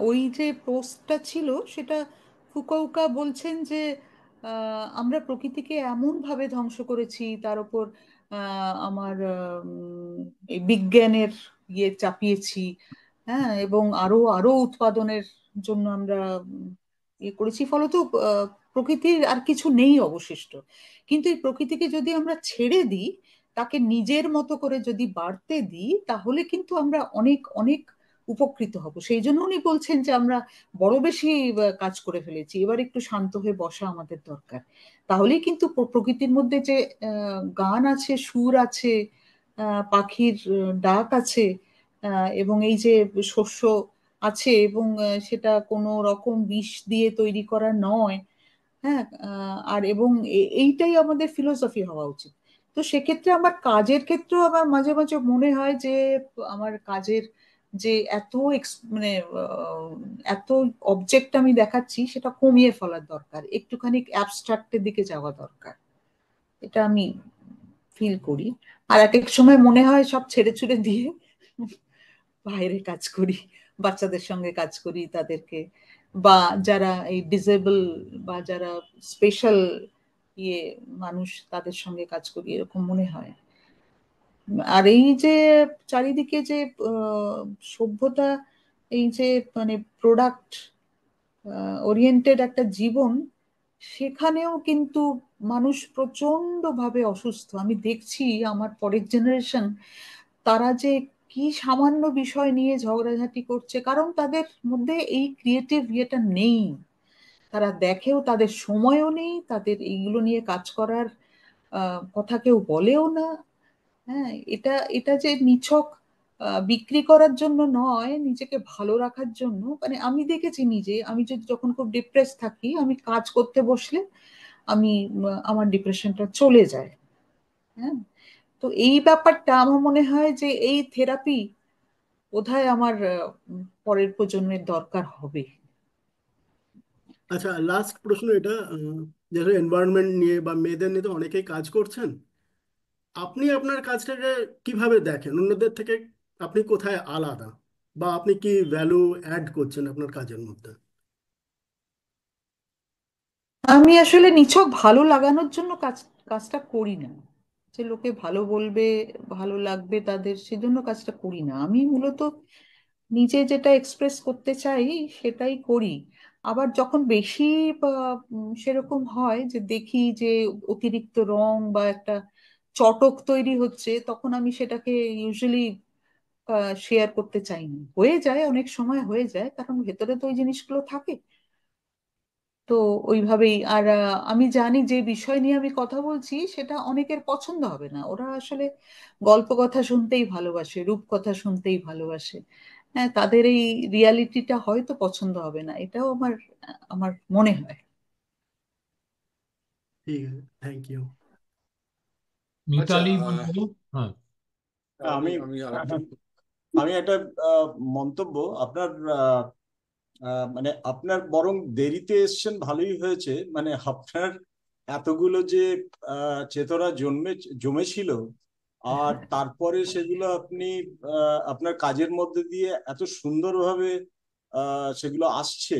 ওই যে পোস্টটা ছিল সেটা, ফুকুওকা বলছেন যে আমরা প্রকৃতিকে এমন ভাবে ধ্বংস করেছি, তার উপর আমার এই বিজ্ঞানের ইয়ে চাপিয়েছি। হ্যাঁ, এবং আরো আরো উৎপাদনের জন্য আমরা ইয়ে করেছি। ফলত আহ, প্রকৃতির আর কিছু নেই অবশিষ্ট। কিন্তু এই প্রকৃতিকে যদি আমরা ছেড়ে দিই, তাকে নিজের মতো করে যদি বাড়তে দিই, তাহলে কিন্তু আমরা অনেক অনেক উপকৃত হব। সেই জন্য উনি বলছেন যে আমরা বড় বেশি কাজ করে ফেলেছি, এবার একটু শান্ত হয়ে বসা আমাদের দরকার। তাহলেই কিন্তু প্রকৃতির মধ্যে যে গান আছে, সুর আছে, পাখির ডাক আছে, এবং এই যে শস্য আছে, এবং সেটা কোনো রকম বিষ দিয়ে তৈরি করা নয়। হ্যাঁ, আর এবং এইটাই আমাদের ফিলোসফি হওয়া উচিত। তো সেক্ষেত্রে আমার কাজের ক্ষেত্রেও আমার মাঝে মাঝে মনে হয় যে আমার কাজের যে মানে এত অবজেক্ট আমি দেখাচ্ছি, সেটা কমিয়ে ফেলার দরকার, একটুখানি অ্যাবস্ট্রাক্টের দিকে যাওয়া দরকার। এটা আমি ফিল করি। আর এক এক সময় মনে হয় সব ছেড়ে ছুড়ে দিয়ে বাইরে কাজ করি, বাচ্চাদের সঙ্গে কাজ করি, তাদেরকে, বা যারা এই ডিসেবল বা যারা স্পেশাল ইয়ে মানুষ, তাদের সঙ্গে কাজ করি, এরকম মনে হয়। আর এই যে চারিদিকে যে আহ, সভ্যতা, এই যে মানে প্রোডাক্ট ওরিয়েন্টেড একটা জীবন, সেখানেও কিন্তু মানুষ প্রচন্ড ভাবে অসুস্থ। আমি দেখছি আমার পরের জেনারেশন, তারা যে কি সামান্য বিষয় নিয়ে ঝগড়াঝাটি করছে, কারণ তাদের মধ্যে এই ক্রিয়েটিভ ইয়েটা নেই। তারা দেখেও, তাদের সময়ও নেই, তাদের এইগুলো নিয়ে কাজ করার কথা কেউ বলেও না। হ্যাঁ, এটা এটা যে নিছক বিক্রি করার জন্য নয়, নিজেকে ভালো রাখার জন্য। মানে আমি দেখেছি নিজে, আমি যদি যখন খুব ডিপ্রেস থাকি, আমি কাজ করতে বসলে আমি আমার ডিপ্রেশনটা চলে যায়। হ্যাঁ, তো এই ব্যাপারটা আমার মনে হয় যে এই থেরাপি বোধহয় আমার পরের প্রজন্মের দরকার হবে। আচ্ছা, লাস্ট প্রশ্ন এটা। যেহেতু এনভায়রনমেন্ট নিয়ে বা মেয়েদের নিয়ে তো অনেকেই কাজ করছেন, আপনি আপনার কাজটাকে কিভাবে দেখেন অন্যদের থেকে? আপনি কোথায় আলাদা বা আপনি কি ভ্যালু অ্যাড করছেন আপনার কাজের মধ্যে? আমি আসলে নিছক ভালো লাগানোর জন্য কাজটা করি না, যে লোকে ভালো বলবে, ভালো লাগবে তাদের, সেজন্য কাজটা করি না। আমি মূলত নিজে যেটা এক্সপ্রেস করতে চাই সেটাই করি। আবার যখন বেশি বা, সেরকম হয় যে দেখি যে অতিরিক্ত রং বা একটা চটক তৈরি হচ্ছে, তখন আমি সেটাকে ইউজুয়ালি শেয়ার করতে চাই না। হয়ে যায়, অনেক সময় হয়ে যায়, কারণ ভেতরে তো ওই জিনিসগুলো থাকে। তো ওইভাবেই। আর আমি জানি যে বিষয় নিয়ে আমি কথা বলছি সেটা অনেকের পছন্দ হবে না। ওরা আসলে গল্প কথা শুনতেই ভালোবাসে, রূপকথা শুনতেই ভালোবাসে। হ্যাঁ, তাদের এই রিয়ালিটিটা হয়তো পছন্দ হবে না, এটাও আমার আমার মনে হয়। ঠিক আছে, থ্যাংক ইউ। আচ্ছা, মিতালি বলবো। হ্যাঁ। আমি আমি আমি আরেকটা আমি একটা আহ, মন্তব্য আপনার আহ, মানে আপনার বরং দেরিতে এসছেন ভালোই হয়েছে, মানে আপনার এতগুলো যে চেতনা জমেছিল, আর তারপরে সেগুলো আপনি আপনার কাজের মধ্যে দিয়ে এত সুন্দরভাবে সেগুলো আসছে।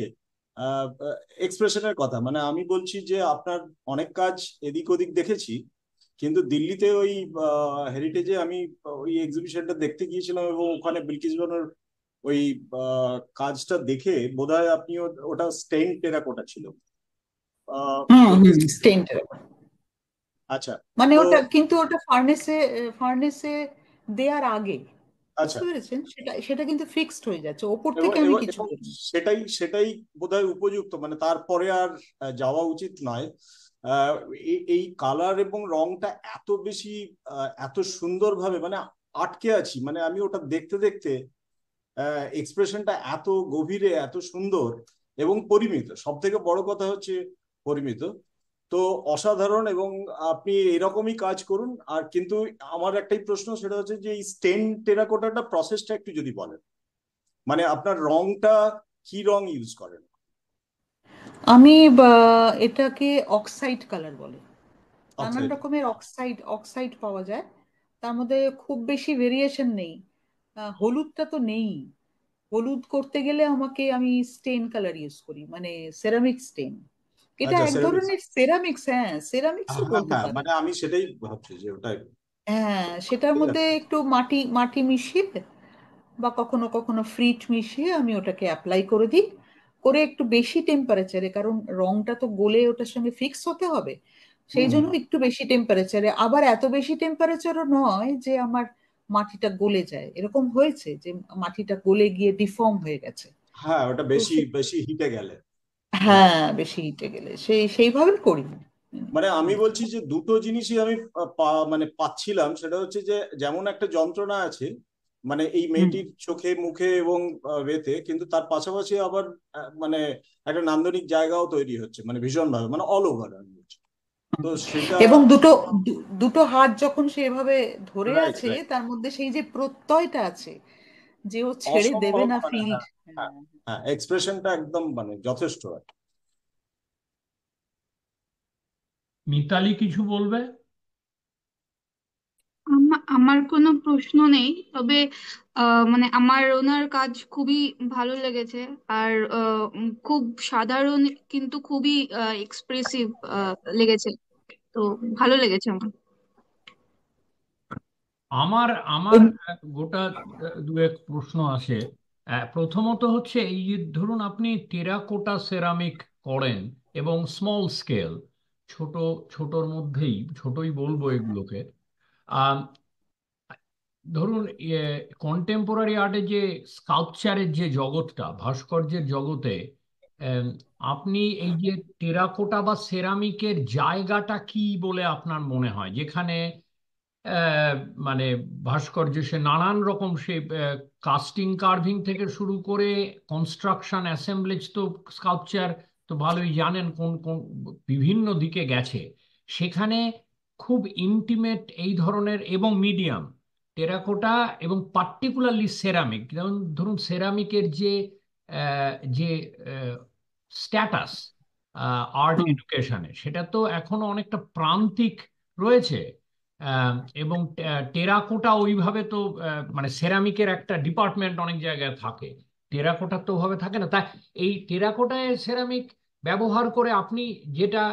এক্সপ্রেশনের কথা মানে আমি বলছি যে আপনার অনেক কাজ এদিক ওদিক দেখেছি, কিন্তু দিল্লিতে ওই হেরিটেজে আমি ওই এক্সিবিশনটা দেখতে গিয়েছিলাম, এবং ওখানে বিলকিস বানোর ওই কাজটা দেখে বোধহয় আপনি ওটা স্টেইন টেরাকোটা ছিল। হুম হুম, বিলকিস, স্টেইন। আচ্ছা। মানে তো ওটা কিন্তু ওটা ফার্নেসে দেয়ার আগে, আচ্ছা, বুঝতে পেরেছেন? সেটা সেটা কিন্তু ফিক্সড হয়ে যাচ্ছে, ওপর এবং থেকে আমি এবং কিছু এবং করিনি। সেটাই সেটাই বোধহয় উপযুক্ত, মানে তারপরে আর যাওয়া উচিত নয়। আহ, এই কালার এবং রংটা এত বেশি এত সুন্দরভাবে মানে আটকে আছি, মানে আমি ওটা দেখতে দেখতে এক্সপ্রেশনটা এত গভীরে এত সুন্দর এবং পরিমিত, সব থেকে বড় কথা হচ্ছে পরিমিত। তো অসাধারণ, এবং আপনি এরকমই কাজ করুন। আর কিন্তু আমার একটাই প্রশ্ন, সেটা হচ্ছে যে এই স্টেন টেরাকোটাটা প্রসেসটা একটু যদি বলেন, মানে আপনার রংটা কি রং ইউজ করেন? আমি এটাকে অক্সাইড কালার বলে। নানান অক্সাইড। রকমের অক্সাইড অক্সাইড পাওয়া যায়, তার মধ্যে খুব বেশি ভেরিয়েশন নেই। হলুদটা তো নেই। হলুদ করতে গেলে আমি স্টেন কালার ইউজ করি, মানে সেরামিক স্টেন। এটা আচ্ছা, এক সেরামিক্স। ধরনের সেরামিক্স, হ্যাঁ, সেরামিক্সও হ্যাঁ বলতে হ্যাঁ, পারেন। মানে আমি সেটাই ভাবছি যে ওটাই। হ্যাঁ, সেটার ঠিক মধ্যে আছে। একটু মাটি মাটি মিশিয়ে বা কখনো কখনো ফ্রিট মিশিয়ে আমি ওটাকে অ্যাপ্লাই করে দিই, করে একটু বেশি টেম্পারেচারে, কারণ রংটা তো গলে ওটার সঙ্গে ফিক্স হতে হবে। হুম সেই হুম। জন্য একটু বেশি টেম্পারেচারে, আবার এত বেশি টেম্পারেচারও নয় যে আমার মাটিটা গলে যায়। এরকম হয়েছে যে মাটিটা গলে গিয়ে ডিফর্ম হয়ে গেছে। হ্যাঁ, ওটা তো বেশি বেশি হিটে গেলে। হ্যাঁ, হ্যাঁ, বেশি হিটে গেলে সেইভাবে করি। মানে আমি হুম, বলছি যে দুটো জিনিসই আমি মানে পাচ্ছিলাম, সেটা হচ্ছে যে যেমন একটা যন্ত্রণা আছে মানে এই হুম। মেয়েটির চোখে মুখে এবং বেতে, কিন্তু তার পাশাপাশি আবার মানে একটা নান্দনিক জায়গাও তৈরি হচ্ছে, মানে ভীষণ ভাবে, মানে অল ওভার আমি বলছি। তো সেটা এবং দুটো হাত যখন সেভাবে ধরে রাইট আছে, রাইট, তার মধ্যে সেই যে প্রত্যয়টা আছে যে ও ছেড়ে দেবে অসম্ভব না মানে, ফিল্ড। হ্যাঁ হ্যাঁ হ্যাঁ, এক্সপ্রেশনটা একদম মানে যথেষ্ট। মিতালি কিছু বলবে? আমার কোনো প্রশ্ন নেই, তবে মানে আমার ওনার কাজ খুবই ভালো লেগেছে। আর খুব সাধারণ কিন্তু খুবই এক্সপ্রেসিভ লেগেছে। তো ভালো লেগেছে আমার। আমার আমার গোটা দু এক প্রশ্ন আছে। প্রথমত হচ্ছে, এই যে ধরুন আপনি টেরাকোটা সেরামিক করেন এবং স্মল স্কেল, ছোট ছোটর মধ্যেই, ছোটই বলবো এগুলোকে। আম, ধরুন কন্টেম্পোরারি আর্টে যে স্কাল্পচারের যে জগৎটা, ভাস্কর্যের জগতে, আম, আপনি এই যে টেরাকোটা বা সেরামিকের জায়গাটা কি বলে আপনার মনে হয়, যেখানে আহ, মানে ভাস্কর্য সে নানান রকম, সে কাস্টিং কার্ভিং থেকে শুরু করে কনস্ট্রাকশন অ্যাসেম্বলেজ, তো স্কাল্পচার তো ভালোই জানেন কোন কোন বিভিন্ন দিকে গেছে, সেখানে খুব ইন্টিমেট এই ধরনের এবং মিডিয়াম টেরাকোটা এবং পার্টিকুলারলি সেরামিক, যেমন ধরুন সেরামিকের যে স্ট্যাটাস আর্ট হুম। এডুকেশনে, সেটা তো এখনো অনেকটা প্রান্তিক রয়েছে। আহ, এবং টেরাকোটা ওইভাবে তো মানে সেরামিকের একটা ডিপার্টমেন্ট অনেক জায়গায় থাকে, টেরাকোটা তো ওভাবে থাকে না। তাই এই টেরাকোটায় সেরামিক ব্যবহার করে আপনি যেটা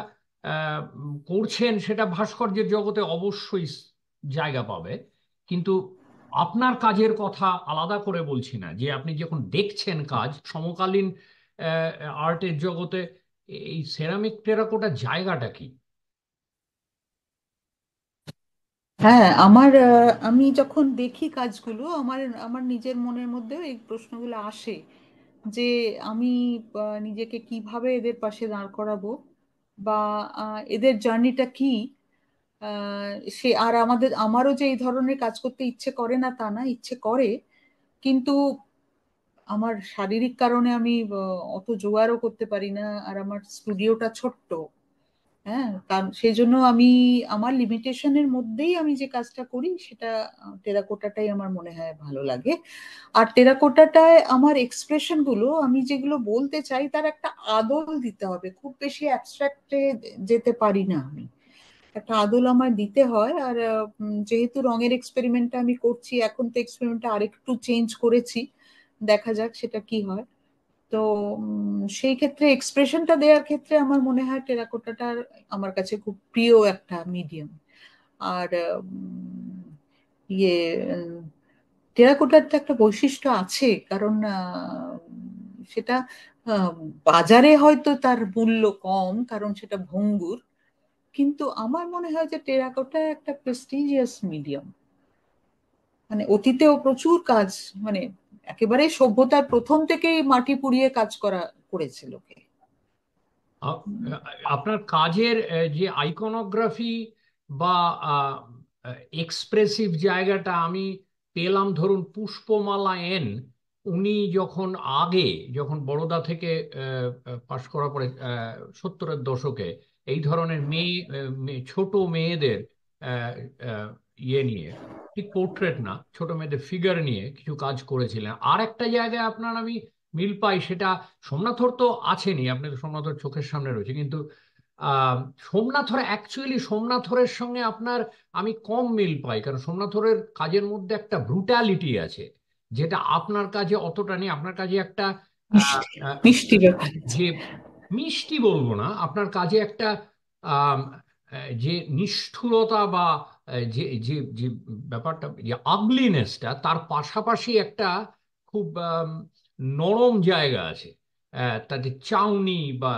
করছেন সেটা ভাস্কর্যের জগতে অবশ্যই জায়গা পাবে, কিন্তু আপনার কাজের কথা আলাদা করে বলছি না, যে আপনি যখন দেখছেন কাজ সমকালীন আর্টের জগতে এই সেরামিক টেরাকোটার জায়গাটা কি? হ্যাঁ, আমি যখন দেখি কাজগুলো আমার আমার নিজের মনের মধ্যেও এই প্রশ্নগুলো আসে যে আমি নিজেকে কিভাবে এদের পাশে দাঁড় করাবো, বা এদের জার্নিটা কি। আহ, সে আর আমারও যে এই ধরনের কাজ করতে ইচ্ছে করে না তা না, ইচ্ছে করে, কিন্তু আমার শারীরিক কারণে আমি অত জোগাড়ও করতে পারি না, আর আমার স্টুডিওটা ছোট্ট। হ্যাঁ, কারণ সেই জন্য আমি আমার লিমিটেশনের মধ্যেই আমি যে কাজটা করি সেটা টেরাকোটাটাই আমার মনে হয় ভালো লাগে। আর টেরাকোটাটায় আমার এক্সপ্রেশন গুলো, আমি যেগুলো বলতে চাই তার একটা আদল দিতে হবে, খুব বেশি অ্যাবস্ট্রাক্টে যেতে পারি না আমি, একটা আদল আমার দিতে হয়। আর যেহেতু রঙের এক্সপেরিমেন্টটা আমি করছি, এখন তো এক্সপেরিমেন্টটা আরেকটু চেঞ্জ করেছি, দেখা যাক সেটা কি হয়। তো সেই ক্ষেত্রে এক্সপ্রেশনটা দেওয়ার ক্ষেত্রে আমার মনে হয় টেরাকোটাটা আমার কাছে খুব প্রিয় একটা মিডিয়াম। আর ইয়ে টেরাকোটার তো একটা বৈশিষ্ট্য আছে, কারণ সেটা আহ, বাজারে হয়তো তার মূল্য কম কারণ সেটা ভঙ্গুর, কিন্তু আমার মনে হয় যে টেরাকোটা একটা প্রেস্টিজিয়াস মিডিয়াম। মানে অতীতেও প্রচুর কাজ, মানে একেবারে সভ্যতার প্রথম থেকেই মাটি পুড়িয়ে কাজ করেছে লোকে। আ- আপনার কাজের যে আইকনোগ্রাফি বা এক্সপ্রেসিভ জায়গাটা আমি পেলাম ধরুন পুষ্পমালা এন, উনি যখন যখন বরোদা থেকে পাশ করার পরে 70-এর দশকে এই ধরনের ছোট মেয়েদের আহ, আহ, ইয়ে নিয়ে, ঠিক পোর্ট্রেট না, ছোট মেয়েদের ফিগার নিয়ে কিছু কাজ করেছিলেন। আর একটা জায়গায় আপনার আমি মিল পাই, সেটা সোমনাথর তো আছেনই, আপনি তো সোমনাথর চোখের সামনে রয়েছে, কিন্তু আহ সোমনাথর অ্যাকচুয়ালি সোমনাথরের সঙ্গে আপনার আমি কম মিল পাই, কারণ সোমনাথরের কাজের মধ্যে একটা ব্রুটালিটি আছে যেটা আপনার কাজে অতটা নেই। আপনার কাজে একটা আহ, মিষ্টি আহ, মিষ্টি ব্যাপার আছে। যে মিষ্টি বলবো না, আপনার কাজে একটা আম, যে নিষ্ঠুরতা বা যে যে যে ব্যাপারটা, যে আগলিনেসটা, তার পাশাপাশি একটা খুব নরম জায়গা আছে। তাদের চাউনি বা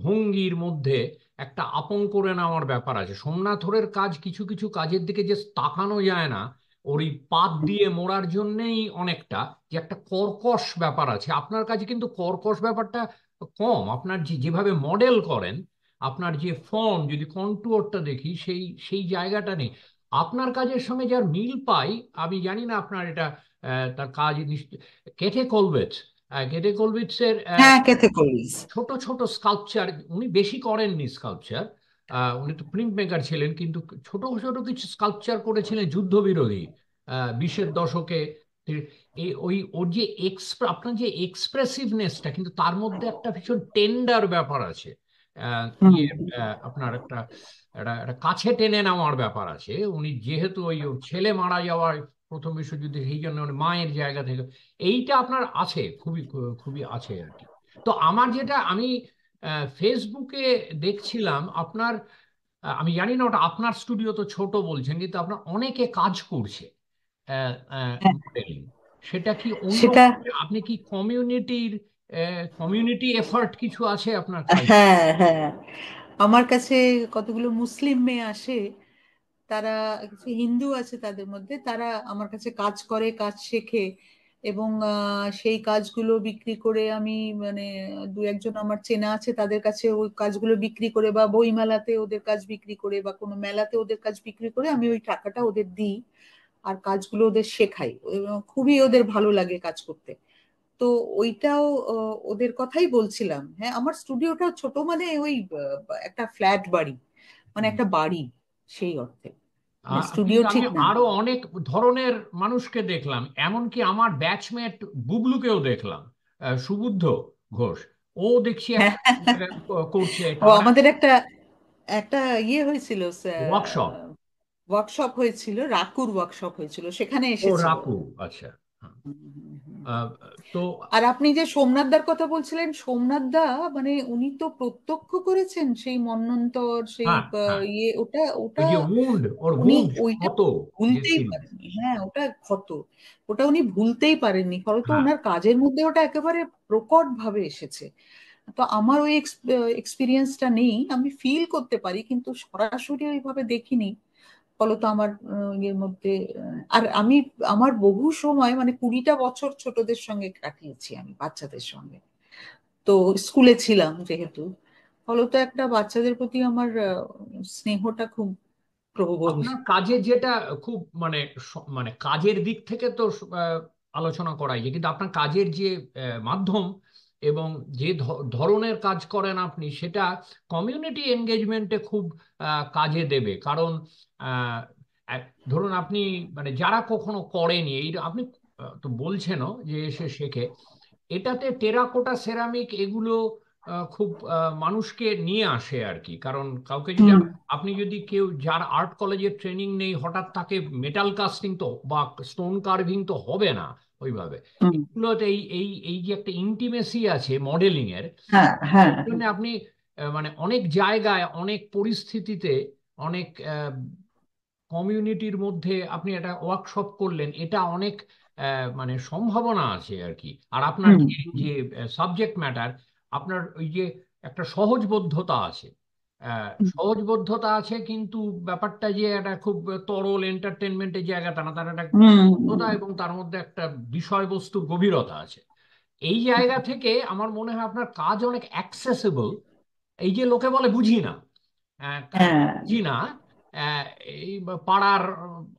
ভঙ্গির মধ্যে একটা আপন করে নেওয়ার ব্যাপার আছে। সোমনাথরের কাজ কিছু কিছু কাজের দিকে যে তাকানো যায় না, ওই পাত দিয়ে মোড়ার জন্যেই অনেকটা, যে একটা কর্কশ ব্যাপার আছে। আপনার কাছে কিন্তু কর্কশ ব্যাপারটা কম। আপনার যেভাবে মডেল করেন, আপনার যে ফর্ম, যদি কন্টুয়ারটা দেখি, সেই সেই জায়গাটা নেই আপনার কাজের সঙ্গে। যার মিল পাই, আমি জানি না আপনার এটা তার কাজ কেটে কলবেটস, কেটে কলবেটসের হ্যাঁ, কেথে কলিস। ছোট ছোট স্কাল্পচার, উনি বেশি করেননি স্কাল্পচার, উনি তো প্রিন্ট মেকার ছিলেন, কিন্তু ছোট ছোট কিছু স্কাল্পচার করেছিলেন যুদ্ধবিরোধী 20-এর দশকে। ওই ওর যে আপনার যে এক্সপ্রেসিভনেসটা, কিন্তু তার মধ্যে একটা ভীষণ টেন্ডার ব্যাপার আছে। হুম। ইয়ে আপনার একটা একটা একটা কাছে টেনে নেওয়ার ব্যাপার আছে। উনি যেহেতু ওই ওর ছেলে মারা যাওয়ার প্রথম বিশ্বযুদ্ধে, সেই জন্য উনি মায়ের জায়গা থেকে এইটা আপনার আছে, খুবই খুবই আছে আর কি। তো আমার যেটা আমি ফেসবুকে দেখছিলাম আপনার, আমি জানি না ওটা আপনার স্টুডিও তো ছোট বলছেন, কিন্তু আপনার অনেকে কাজ করছে হ্যাঁ, মডেলিং। সেটা কি অন্য, সেটা আপনি কি কমিউনিটি এফার্ট কিছু আছে আপনার কাজ? হ্যাঁ, হ্যাঁ, আমার কাছে কতগুলো মুসলিম মেয়ে আসে, তারা কিছু হিন্দু আছে তাদের মধ্যে, তারা আমার কাছে কাজ করে, কাজ শেখে, এবং সেই কাজগুলো বিক্রি করে আমি, মানে দু একজন আমার চেনা আছে, তাদের কাছে ওই কাজগুলো বিক্রি করে, বা বইমেলাতে ওদের কাজ বিক্রি করে, বা কোনো মেলাতে ওদের কাজ বিক্রি করে আমি ওই টাকাটা ওদের দিই, আর কাজগুলো ওদের শেখাই, এবং খুবই ওদের ভালো লাগে কাজ করতে। তো ওইটাও ওদের কথাই বলছিলাম। হ্যাঁ, আমার স্টুডিওটাও ছোট, মানে ওই একটা ফ্ল্যাট বাড়ি, মানে একটা বাড়ি সেই অর্থে, মানে স্টুডিও কিন্তু আমি ঠিক না। আরো অনেক ধরনের মানুষকে দেখলাম, এমনকি আমার ব্যাচমেট বুবলুকেও দেখলাম, সুবুদ্ধ ঘোষ, ও দেখছি হ্যাঁ, একটা করছে ও আমাদের একটা একটা ইয়ে হয়েছিল, ওয়ার্কশপ। ওয়ার্কশপ হয়েছিল, রাকুর ওয়ার্কশপ হয়েছিল, সেখানে ও এসেছিল। রাকু, আচ্ছা। হ্যাঁ। আহ, তো আর আপনি যে সোমনাথদার কথা বলছিলেন, সোমনাথদা মানে উনি তো প্রত্যক্ষ করেছেন সেই মন্বন্তর, সেই হ্যাঁ, হ্যাঁ, ইয়ে, ওটা ওই ওটা যে ওর উনি উন্ড ওইটা ক্ষত যে ভুলতেই ছিল। পারেননি। হ্যাঁ, ওটা ক্ষত, ওটা উনি ভুলতেই পারেননি, ফলত হ্যাঁ, ওনার কাজের মধ্যে ওটা একেবারে প্রকট ভাবে এসেছে। তো আমার ওই এক্সপিরিয়েন্সটা নেই, আমি ফিল করতে পারি কিন্তু সরাসরি ওইভাবে দেখিনি। ফলত আমার ইয়ের মধ্যে আর আমি আমার বহু সময় মানে 20টা বছর ছোটদের সঙ্গে কাটিয়েছি আমি, বাচ্চাদের সঙ্গে। তো স্কুলে ছিলাম যেহেতু, ফলত একটা বাচ্চাদের প্রতি আমার স্নেহটা খুব প্রবল। আপনার কাজের যেটা খুব মানে মানে কাজের দিক থেকে তো আলোচনা করাই যায়, কিন্তু আপনার কাজের যে মাধ্যম এবং যে ধরনের কাজ করেন আপনি, সেটা কমিউনিটি এনগেজমেন্টে খুব কাজে দেবে। কারণ আহ, ধরুন আপনি মানে যারা কখনো করেনি এই আপনি তো বলছেনও যে এসে শেখে, এটাতে টেরাকোটা সেরামিক এগুলো খুব মানুষকে নিয়ে আসে আর কি। কারণ কাউকে যদি হুম আপনি যদি কেউ যার আর্ট কলেজের ট্রেনিং নেই হঠাৎ তাকে মেটাল কাস্টিং তো বা স্টোন কার্ভিং তো হবে না ওইভাবে। হুম। এগুলোতে এই এই এই যে একটা ইন্টিমেসি আছে মডেলিং এর, হ্যাঁ হ্যাঁ এর জন্য আপনি মানে অনেক জায়গায় অনেক পরিস্থিতিতে অনেক কমিউনিটির মধ্যে আপনি একটা ওয়ার্কশপ করলেন, এটা অনেক মানে সম্ভাবনা আছে আর কি। আর আপনার হুম যে যে সাবজেক্ট ম্যাটার, আপনার ওই যে একটা সহজবোধ্যতা আছে, হুম সহজবোধ্যতা আছে, কিন্তু ব্যাপারটা যে একটা খুব তরল এন্টারটেনমেন্টের জায়গাটা না, তার একটা হুম গভীরতা এবং তার মধ্যে একটা বিষয়বস্তুর গভীরতা আছে। এই জায়গা থেকে আমার মনে হয় আপনার কাজ অনেক অ্যাক্সেসিবল। এই যে লোকে বলে বুঝি না, হ্যাঁ বুঝি না, আহ, এই পাড়ার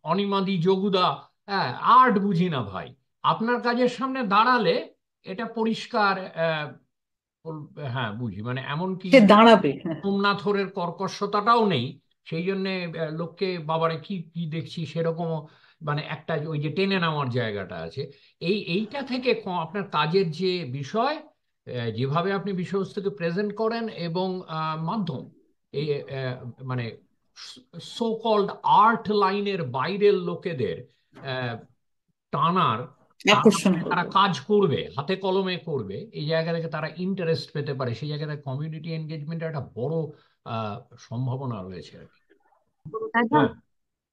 অনিমাদি যোগুদা, হ্যাঁ, আর্ট বুঝি না ভাই, আপনার কাজের সামনে দাঁড়ালে এটা পরিষ্কার হ্যাঁ বুঝি, মানে এমনকি সে দাঁড়াবে। হ্যাঁ সোমনাথরের কর্কশতাটাও নেই। সেই জন্য লোককে বাবারে কি কি দেখছি সেরকমও মানে একটা ওই যে টেনে নেওয়ার জায়গাটা আছে। এইটা থেকে আপনার কাজের যে বিষয়, যেভাবে আপনি বিষয়বস্তুকে প্রেজেন্ট করেন এবং মাধ্যম, এই মানে সো কল্ড আর্ট লাইনের বাইরের লোকেদের আহ, টানার, তার আকর্ষণ মানে তারা করবে। কাজ করবে, হাতে কলমে করবে, এই জায়গা থেকে তারা ইন্টারেস্ট পেতে পারে, সেই জায়গায় কমিউনিটি এনগেজমেন্টের একটা বড় আহ, সম্ভাবনা রয়েছে আর কি। দাদা, হ্যাঁ,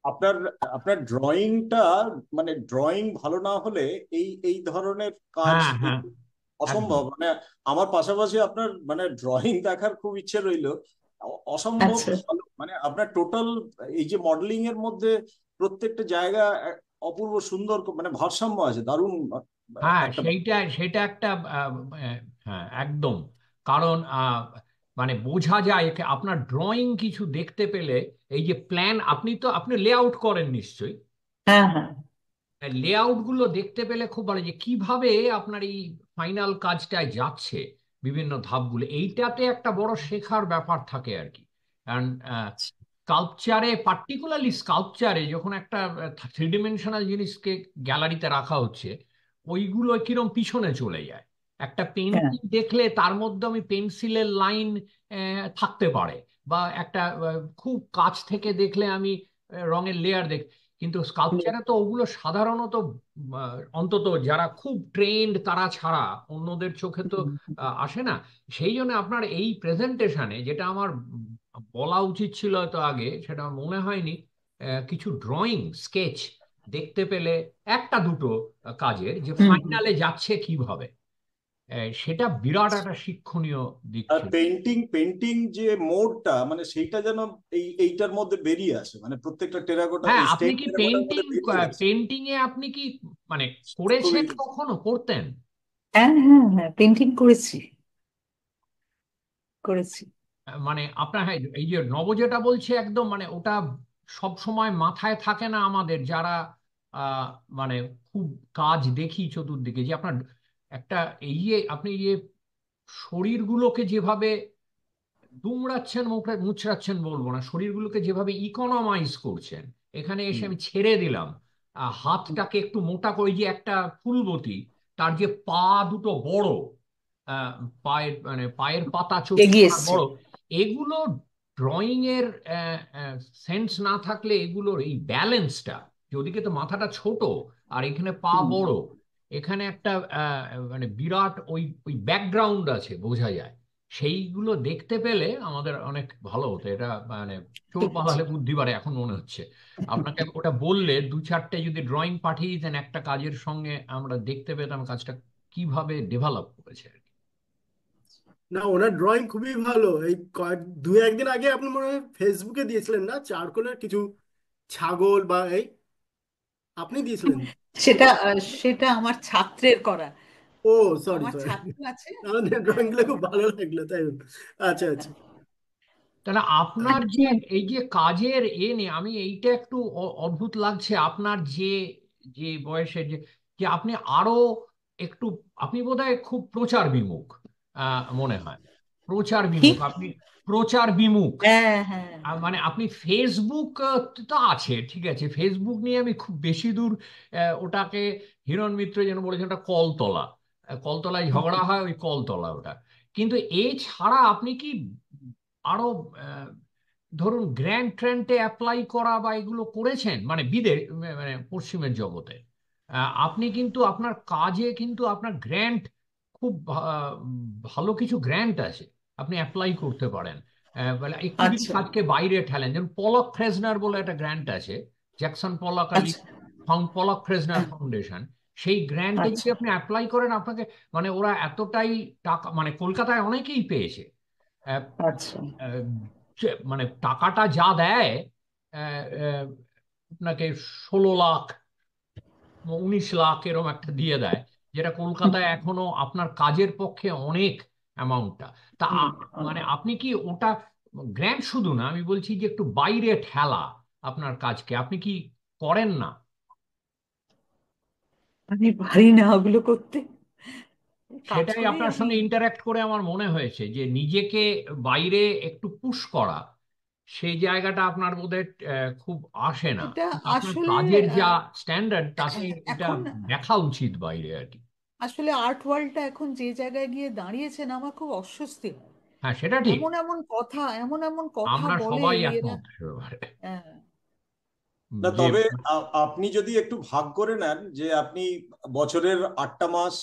আপনার আপনার ড্রয়িংটা, মানে ড্রয়িং ভালো না হলে এই এই ধরনের কাজ হ্যাঁ, হ্যাঁ, একদম। অসম্ভব। মানে আমার পাশাপাশি আপনার মানে ড্রয়িং দেখার খুব ইচ্ছে রইলো। অসম্ভব আচ্ছা ভালো, মানে আপনার টোটাল এই যে মডেলিং এর মধ্যে প্রত্যেকটা জায়গা অপূর্ব সুন্দর, মানে ভারসাম্য আছে, দারুণ হ্যাঁ, একটা। সেইটা সেটা একটা হ্যাঁ একদম। কারণ মানে বোঝা যায় আপনার ড্রয়িং কিছু দেখতে পেলে, এই যে প্ল্যান, আপনি লেআউট করেন নিশ্চয়ই, হ্যাঁ হ্যাঁ লেআউট গুলো দেখতে পেলে খুব ভালো যে কিভাবে আপনার এই ফাইনাল কাজটায় যাচ্ছে, বিভিন্ন ধাপগুলো, এইটাতে একটা বড় শেখার ব্যাপার থাকে আর কি। কারণ স্কাল্পচারে, পার্টিকুলারলি স্কাল্পচারে যখন একটা 3 ডিমেনশনাল জিনিসকে গ্যালারিতে রাখা হচ্ছে, ওইগুলো কিরম পিছনে চলে যায়। একটা হ্যাঁ পেন্টিং দেখলে তার মধ্যে আমি পেন্সিলের লাইন থাকতে পারে, বা একটা খুব কাছ থেকে দেখলে আমি রঙের লেয়ার দেখ, কিন্তু স্কাল্পচারে তো ওগুলো সাধারণত অন্তত যারা খুব ট্রেন্ড তারা ছাড়া অন্যদের চোখে তো আসে না। সেই জন্য আপনার এই প্রেজেন্টেশনে যেটা আমার বলা উচিত ছিল হয়তো আগে, সেটা আমার মনে হয়নি, কিছু ড্রয়িং স্কেচ দেখতে পেলে একটা দুটো কাজের যে হুম হুম। ফাইনালে যাচ্ছে কিভাবে, সেটা বিরাট একটা শিক্ষণীয় দিক আর ছিল। পেন্টিং পেন্টিং যে মোডটা, মানে সেইটা যেন এইটার মধ্যে বেরিয়ে আসে, মানে প্রত্যেকটা টেরাকোটা, হ্যাঁ, এই আপনি স্টেন কি টেরাকোটার মধ্যে বেরিয়ে আসে। পেন্টিং এ আপনি কি মানে খুবই করেছেন, কখনো করতেন? হ্যাঁ হ্যাঁ হ্যাঁ পেন্টিং করেছি, করেছি। মানে আপনার, হ্যাঁ, এই যে নব যেটা বলছে একদম, মানে ওটা সব সময় মাথায় থাকে না আমাদের যারা আহ, মানে খুব কাজ দেখি চতুর্দিকে, যে আপনার একটা এই যে আপনি যে শরীরগুলোকে যেভাবে দুমড়াচ্ছেন, মুচড়াচ্ছেন বলবো না, শরীরগুলোকে যেভাবে ইকোনমাইজ করছেন, এখানে এসে হুম, আমি ছেড়ে দিলাম, হাতটাকে একটু মোটা করে, ওই যে একটা ফুলবতী, তার যে পা দুটো বড়, আহ, পায়ের মানে পায়ের পাতা এগিয়ে চোখটা এসছে। বড়, এগুলো ড্রয়িং এর সেন্স না থাকলে এগুলোর এই ব্যালেন্সটা, যে ওদিকে তো মাথাটা ছোট আর এখানে পা হুম বড়, এখানে একটা মানে বিরাট ওই ওই ব্যাকগ্রাউন্ড আছে, বোঝা যায়। সেইগুলো দেখতে পেলে আমাদের অনেক ভালো হতো। এটা মানে চোর ঠিক আছে। পালালে বুদ্ধি বাড়ে এখন মনে হচ্ছে। আপনাকে ওটা বললে দু চারটে যদি ড্রয়িং পাঠিয়ে দিতেন একটা কাজের সঙ্গে, আমরা দেখতে পেতাম কাজটা কিভাবে ডেভেলপ করেছে আর কি। না, ওনার ড্রয়িং খুবই ভালো। এই দু একদিন আগে আপনি মনে হয় ফেসবুকে দিয়েছিলেন না, চারকোলের কিছু ছাগল বা এই, আপনি দিয়েছিলেন? সেটা আমার ছাত্রের করা। ও, সরি আমার সরি, ছাত্র আছে। আমাদের ড্রয়িং গুলো খুব ভালো লাগলো তাই বলে। আচ্ছা আচ্ছা। তাহলে আপনার যে এই যে কাজের নিয়ে আমি এইটা একটু অদ্ভুত লাগছে আপনার যে যে বয়সে যে যে আপনি আরো একটু, আপনি বোধহয় খুব প্রচার বিমুখ মনে হয়। প্রচার কি? বিমুখ আপনি, প্রচার বিমুখ। হ্যাঁ, হ্যাঁ, হ্যাঁ। মানে আপনি ফেসবুক তো আছে, ঠিক আছে, ফেসবুক নিয়ে আমি খুব বেশি দূর ওটাকে হিরণ মিত্র যেন বলেছেন ওটা কলতলা, কলতলায় ঝগড়া হয় ওই কলতলা ওটা। কিন্তু এছাড়া আপনি কি আরো আহ, ধরুন গ্র্যান্ড ট্রেন্টে অ্যাপ্লাই করা বা এগুলো করেছেন মানে মানে পশ্চিমের জগতে? আপনি কিন্তু আপনার কাজে কিন্তু আপনার গ্র্যান্ট খুব ভালো কিছু গ্র্যান্ট আছে, আপনি অ্যাপ্লাই করতে পারেন। মানে একটু যদি আচ্ছা, কাজকে বাইরে ঠেলেন, যেমন পলক ফ্রেজনার বলে একটা গ্র্যান্ট আছে, জ্যাকসন পলক আর আচ্ছা, পলক ফ্রেজনার ফাউন্ডেশন। সেই গ্র্যান্টে যদি আচ্ছা, আপনি অ্যাপ্লাই করেন, আপনাকে মানে ওরা এতটাই টাকা, মানে কলকাতায় অনেকেই পেয়েছে। আহ, আচ্ছা। আহ, মানে টাকাটা যা দেয়, আহ, আহ, আপনাকে 16 লাখ 19 লাখ এরকম একটা দিয়ে দেয়, যেটা কলকাতায় এখনো আপনার কাজের পক্ষে অনেক অ্যামাউন্টটা। তা অনেক, মানে অনেক। আপনি কি ওটা গ্র্যান্ড শুধু না, আমি বলছি যে একটু বাইরে ঠেলা আপনার কাজকে আপনি কি করেন না? আমি পারি না ওগুলো করতে। কাজ সেটাই করেই আপনার আমি। সঙ্গে ইন্টারঅ্যাক্ট করে আমার মনে হয়েছে যে নিজেকে বাইরে একটু পুশ করা, সেই জায়গাটা আপনার বোধহয় খুব আসে না। এটা কিন্তু আপনার আসলে কাজের যা স্ট্যান্ডার্ড তাতে এটা এখন দেখা উচিত বাইরে আর কি। আসলে আর্ট ওয়ার্ল্ডটা এখন যে জায়গায় গিয়ে দাঁড়িয়েছে না, আমার খুব অস্বস্তি হয়। হ্যাঁ, সেটা ঠিক। এমন এমন কথা, এমন এমন কথা আমরা বলে সবাই এরা। একমত সে ব্যাপারে। হ্যাঁ। না, যে তবে আপনি যদি একটু ভাগ করে নেন যে আপনি বছরের 8টা মাস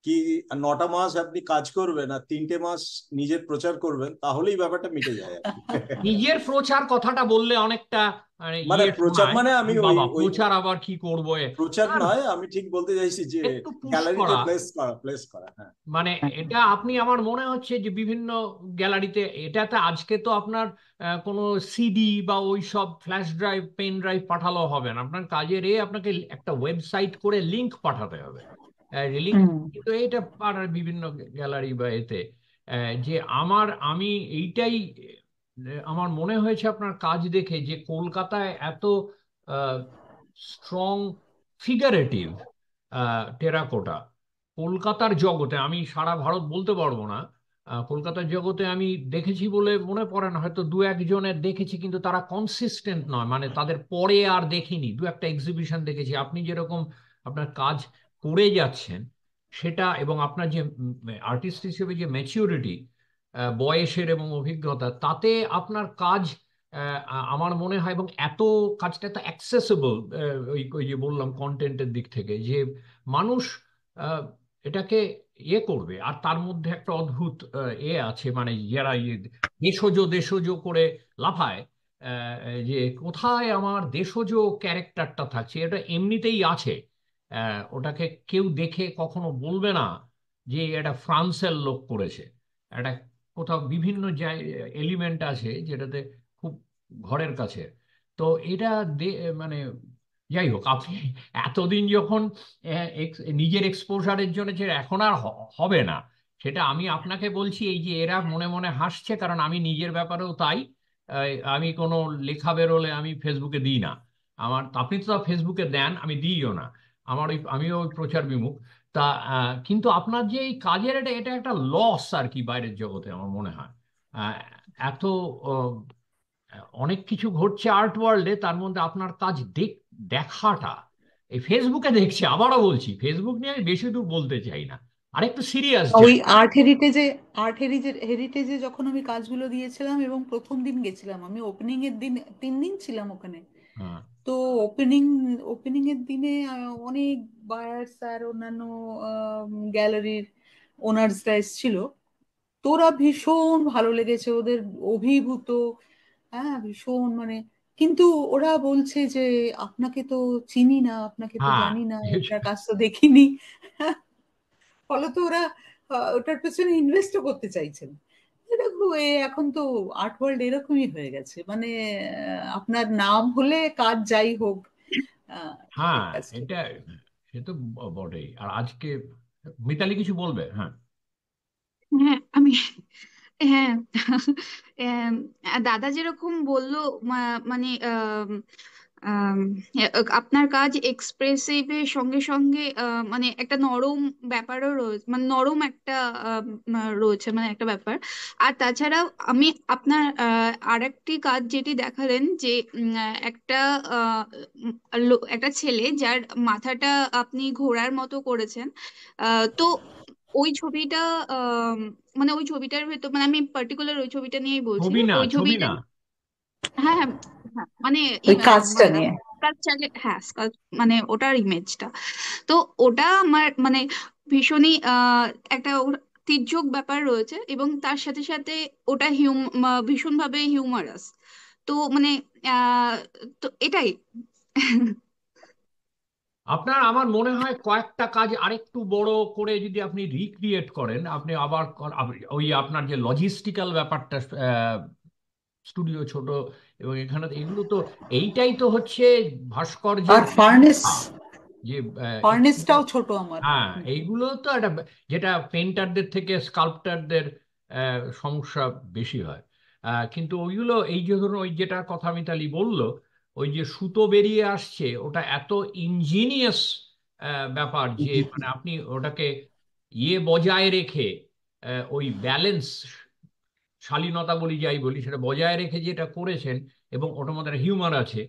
কি 9টা মাস আপনি কাজ করবেন আর 3টে মাস নিজের প্রচার করবেন, তাহলেই ব্যাপারটা মিটে যায় আর কি। নিজের প্রচার কথাটা বললে অনেকটা মানে মানে প্রচার শোনায়, মানে আমি ওই বাবা ওই প্রচার আবার কি করবো প্রচার আর নয়, আমি ঠিক বলতে চাইছি যে একটু পুশ গ্যালারিতে করা। প্লেস করা, হ্যাঁ। মানে এটা আপনি, আমার মনে হচ্ছে যে বিভিন্ন গ্যালারিতে এটাতে আজকে তো আপনার কোনো সিডি বা ওই সব ফ্ল্যাশ ড্রাইভ পেন ড্রাইভ পাঠালেও হবে না, আপনার কাজের আপনাকে একটা ওয়েবসাইট করে লিংক পাঠাতে হবে। লিংক হুম। কিন্তু এটা পাঠার বিভিন্ন গ্যালারি বা এতে যে আমি এইটাই আমার মনে হয়েছে আপনার কাজ দেখে যে কলকাতায় এত স্ট্রং ফিগারেটিভ টেরাকোটা, কলকাতার জগতে, আমি সারা ভারত বলতে পারবো না, কলকাতার জগতে আমি দেখেছি বলে মনে পড়ে না, হয়তো দু একজনের দেখেছি, কিন্তু তারা কনসিস্টেন্ট নয়, মানে তাদের পরে আর দেখিনি। দু একটা এক্সিবিশন দেখেছি। আপনি যেরকম আপনার কাজ করে যাচ্ছেন সেটা, এবং আপনার যে আর্টিস্ট হিসেবে যে ম্যাচিউরিটি বয়সের এবং অভিজ্ঞতা, তাতে আপনার কাজ আমার মনে হয়, এবং এত কাজটা এত অ্যাক্সেসিবল, ওই ওই যে বললাম কন্টেন্টের দিক থেকে, যে মানুষ আহ, এটাকে করবে। আর তার মধ্যে একটা অদ্ভুত আছে, মানে যারা দেশজ দেশজ করে লাফায়, যে কোথায় আমার দেশজ ক্যারেক্টারটা থাকছে, এটা এমনিতেই আছে। ওটাকে কেউ দেখে কখনো বলবে না যে এটা ফ্রান্সের লোক করেছে। একটা কোথাও বিভিন্ন এলিমেন্ট আছে যেটাতে খুব ঘরের কাছে। তো এটা মানে যাই হোক, আপনি এতদিন যখন নিজের এক্সপোজারের জন্য, যে এখন আর হবে না, সেটা আমি আপনাকে বলছি। এই যে এরা মনে মনে হাসছে, কারণ আমি নিজের ব্যাপারেও তাই। আমি কোনো লেখা বেরোলে আমি ফেসবুকে দিই না। আপনি তো ফেসবুকে দেন, আমি দিইও না। আমিও ওই প্রচার বিমুখ। তা কিন্তু আপনার যে এই কাজের এটা এটা একটা লস আর কি বাইরের জগতে, আমার মনে হয়। আহ, এত অনেক কিছু ঘটছে আর্ট ওয়ার্ল্ডে, তার মধ্যে আপনার কাজ দেখাটা এই ফেসবুকে দেখছি। আবারও বলছি, ফেসবুক নিয়ে আমি বেশি দূর বলতে চাই না, আরেকটু সিরিয়াস ওই যাই। আর্ট হেরিটেজে যখন আমি কাজগুলো দিয়েছিলাম এবং প্রথম দিন গেছিলাম, আমি ওপেনিং এর দিন 3 দিন ছিলাম ওখানে। হ্যাঁ, তো ওপেনিং ওপেনিং এর দিনে অনেক বায়ার্স আর অন্যান্য গ্যালারির ওনার্সরা এসেছিল। তোরা ভীষণ ভালো লেগেছে ওদের, অভিভূত। হ্যাঁ, ভীষণ মানে। কিন্তু ওরা বলছে যে আপনাকে তো চিনি না, আপনাকে তো হ্যাঁ, জানি না, আপনার কাজ তো দেখিনি। ফলত ওরা ওটার পেছনে ইনভেস্টও করতে চাইছেন। দেখো এখন তো আর্ট ওয়ার্ল্ড এরকমই হয়ে গেছে, মানে আপনার নাম হলে কাজ যাই হোক, সেই হ্যাঁ, কাজটা। এটা সে তো বটেই। আর আজকে মিতালি কিছু বলবে? হ্যাঁ। হ্যাঁ আমি হ্যাঁ এম, দাদা যেরকম বললো মানে আম, আপনার কাজ এক্সপ্রেসিভ এর সঙ্গে সঙ্গে মানে একটা নরম ব্যাপারও রয়েছে, মানে নরম একটা রয়েছে, মানে একটা ব্যাপার। আর তাছাড়াও আমি আপনার আরেকটি কাজ যেটি দেখালেন যে একটা একটা ছেলে যার মাথাটা আপনি ঘোড়ার মতো করেছেন। তো ওই ছবিটা আম, মানে ওই ছবিটার ভেতর, মানে আমি পার্টিকুলার ওই ছবিটা নিয়েই বলছি। ছবি না, ওই ছবি ছবিটা না। হ্যাঁ হ্যাঁ হ্যাঁ, মানে ওই কাজটা নিয়ে। হ্যাঁ মানে ওটার ইমেজটা। তো ওটা আমার মানে ভীষণই একটা তির্যক ব্যাপার রয়েছে, এবং তার সাথে সাথে ওটা ভীষণ ভাবে হিউমারাস। তো মানে আহ তো এটাই আপনার আমার মনে হয় কয়েকটা কাজ আরেকটু বড় করে যদি আপনি রিক্রিয়েট করেন, আপনি আবার ওই আপনার যে লজিস্টিক্যাল ব্যাপারটা, স্টুডিও ছোট, এবং এখানে এগুলো তো, এইটাই তো হচ্ছে আর ভাস্কর্যের ফার্নেস, শিক্ষা। যে ফার্নেসটাও ছোট আমার। হ্যাঁ, হুম। এইগুলো তো একটা, যেটা পেন্টারদের থেকে স্কাল্পটারদের সমস্যা বেশি হয়। কিন্তু ওইগুলো, এই যে ধরুন ওই যেটা কথা মিতালি বললো, ওই যে সুতো বেরিয়ে আসছে, ওটা এত ইঞ্জিনিয়াস ব্যাপার যে মানে আপনি ওটাকে বজায় রেখে ওই ব্যালেন্স, শালীনতা বলি যাই বলি, সেটা বজায় রেখে যেটা করেছেন, এবং ওটার মধ্যে হিউমার আছে।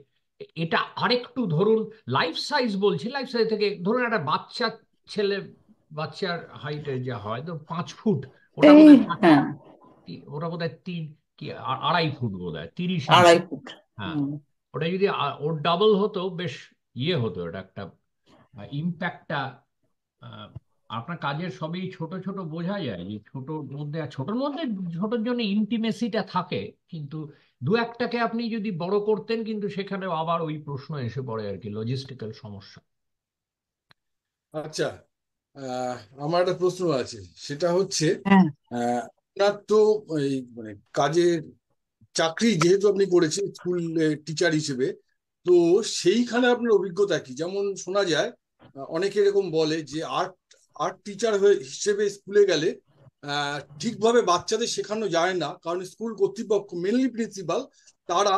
এটা আরেকটু ধরুন লাইফ সাইজ, বলছি লাইফ সাইজ থেকে ধরুন একটা বাচ্চা ছেলে, বাচ্চার হাইটের যা হয় তো 5 ফুট, ওটা এই, বোধহয় হ্যাঁ, ওটা বোধহয় কি 2.5 ফুট, বোধহয় 30 ইঞ্চি। 2.5 ফুট। হ্যাঁ, হুম। ওটা যদি ওর ডাবল হতো, বেশ হতো, এটা একটা ইম্প্যাক্টটা। আপনার কাজের সবই ছোট ছোট বোঝা যায়, যে ছোটর মধ্যে, আর ছোটর মধ্যে ছোটর জন্য ইন্টিমেসিটা থাকে। কিন্তু দু একটাকে আপনি যদি বড় করতেন, কিন্তু সেখানে আবার ওই প্রশ্ন এসে পড়ে আর কি, লজিস্টিক্যাল সমস্যা। আচ্ছা, আহ, আমার একটা প্রশ্ন আছে। সেটা হচ্ছে, হ্যাঁ। আপনার তো এই মানে কাজের চাকরি যেহেতু আপনি করেছেন স্কুল টিচার হিসেবে, তো সেইখানে আপনার অভিজ্ঞতা কি? যেমন শোনা যায়, অনেকে এরকম বলে যে আর্ট আর্ট টিচার হিসেবে স্কুলে গেলে ঠিকভাবে বাচ্চাদের শেখানো যায় না, কারণ স্কুল কর্তৃপক্ষ, মেনলি প্রিন্সিপাল, তারা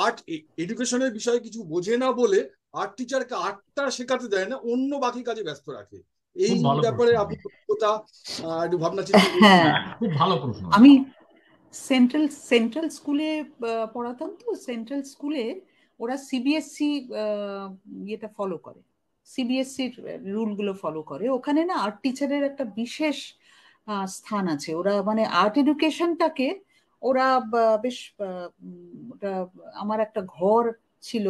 আর্ট এডুকেশনের বিষয়ে কিছু বোঝে না বলে আর্ট টিচারকে আর্টটা শেখাতে দেয় না, অন্য বাকি কাজে ব্যস্ত রাখে। এই খুব ভালো ব্যাপারে প্রশ্ন। আপনার অভিজ্ঞতা, একটু ভাবনা চিন্তা করুন। হ্যাঁ, খুব ভালো প্রশ্ন। আমি সেন্ট্রাল সেন্ট্রাল স্কুলে পড়াতাম। তো সেন্ট্রাল স্কুলে ওরা সিবিএসসি ইয়েটা ফলো করে, সিবিএসসির রুলগুলো ফলো করে। ওখানে না আর্ট টিচারের একটা বিশেষ স্থান আছে। ওরা মানে আর্ট এডুকেশনটাকে ওরা বেশ ওটা, আমার একটা ঘর ছিল,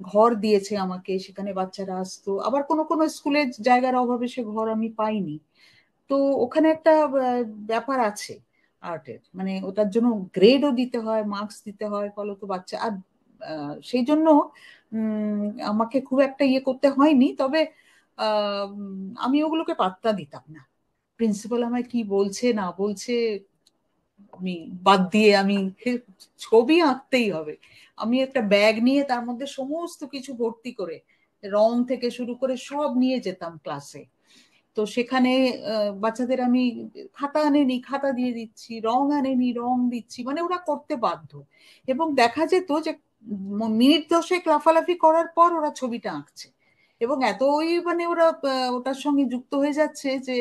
ঘর দিয়েছে আমাকে, সেখানে বাচ্চারা আসতো। আবার কোনো কোনো স্কুলের জায়গার অভাবে সে ঘর আমি পাইনি। তো ওখানে একটা ব্যাপার আছে আর্টের, মানে ওটার জন্য গ্রেডও দিতে হয়, মার্কস দিতে হয়, ফলত বাচ্চা আর সেই জন্য আমাকে খুব একটা ইয়ে করতে হয়নি। তবে আমি ওগুলোকে পাত্তা দিতাম না। প্রিন্সিপাল আমায় কি বলছে না বলছে আমি বাদ দিয়ে আমি ছবি আঁকতেই হবে। আমি একটা ব্যাগ নিয়ে তার মধ্যে সমস্ত কিছু ভর্তি করে, রং থেকে শুরু করে সব নিয়ে যেতাম ক্লাসে। তো সেখানে বাচ্চাদের আমি খাতা আনেনি, খাতা দিয়ে দিচ্ছি, রং আনেনি, রং দিচ্ছি, মানে ওরা করতে বাধ্য। এবং দেখা যেত যে মিনিট 10 লাফালাফি করার পর ওরা ছবিটা আঁকছে, এবং এতই মানে ওরা ওটার সঙ্গে যুক্ত হয়ে যাচ্ছে যে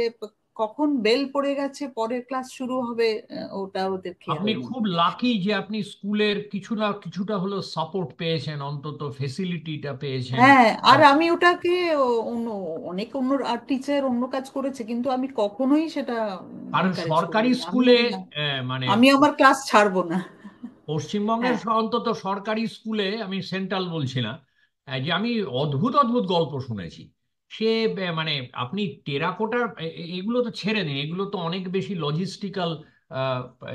কখন বেল পড়ে গেছে, পরের ক্লাস শুরু হবে, ওটা ওদের আপনি খেয়ালও নেই। খুব লাকি যে আপনি স্কুলের কিছু না কিছুটা হলো সাপোর্ট পেয়েছেন, অন্তত ফেসিলিটিটা পেয়েছেন। হ্যাঁ, আর আমি ওটাকে অন্য অনেক অন্য আর্ট টিচার অন্য কাজ করেছে, কিন্তু আমি কখনোই সেটা কারণ এনকারেজ সরকারি করিনি। আমি স্কুলে না, মানে আমি আমার ক্লাস ছাড়বো না। পশ্চিমবঙ্গের হ্যাঁ। অন্তত সরকারি স্কুলে, আমি সেন্ট্রাল বলছি না, যে আমি অদ্ভুত অদ্ভুত গল্প শুনেছি। সে মানে আপনি টেরাকোটার এগুলো তো ছেড়ে দিন, এগুলো তো অনেক বেশি লজিস্টিক্যাল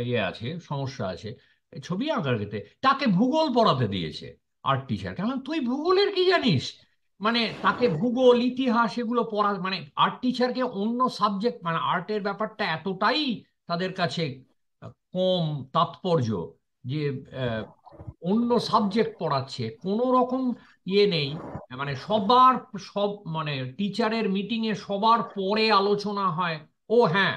ইয়ে আছে, সমস্যা আছে ছবি আঁকার ক্ষেত্রে। তাকে ভূগোল পড়াতে দিয়েছে আর্ট টিচার, কারণ তুই ভূগোলের কি জানিস? মানে তাকে ভূগোল ইতিহাস এগুলো পড়া, মানে আর্ট টিচারকে অন্য সাবজেক্ট, মানে আর্টের ব্যাপারটা এতটাই তাদের কাছে কম তাৎপর্য যে অন্য সাবজেক্ট পড়াচ্ছে, কোনো রকম ইয়ে নেই। মানে সবার সব মানে টিচারের মিটিং এ সবার পরে আলোচনা হয়। ও হ্যাঁ,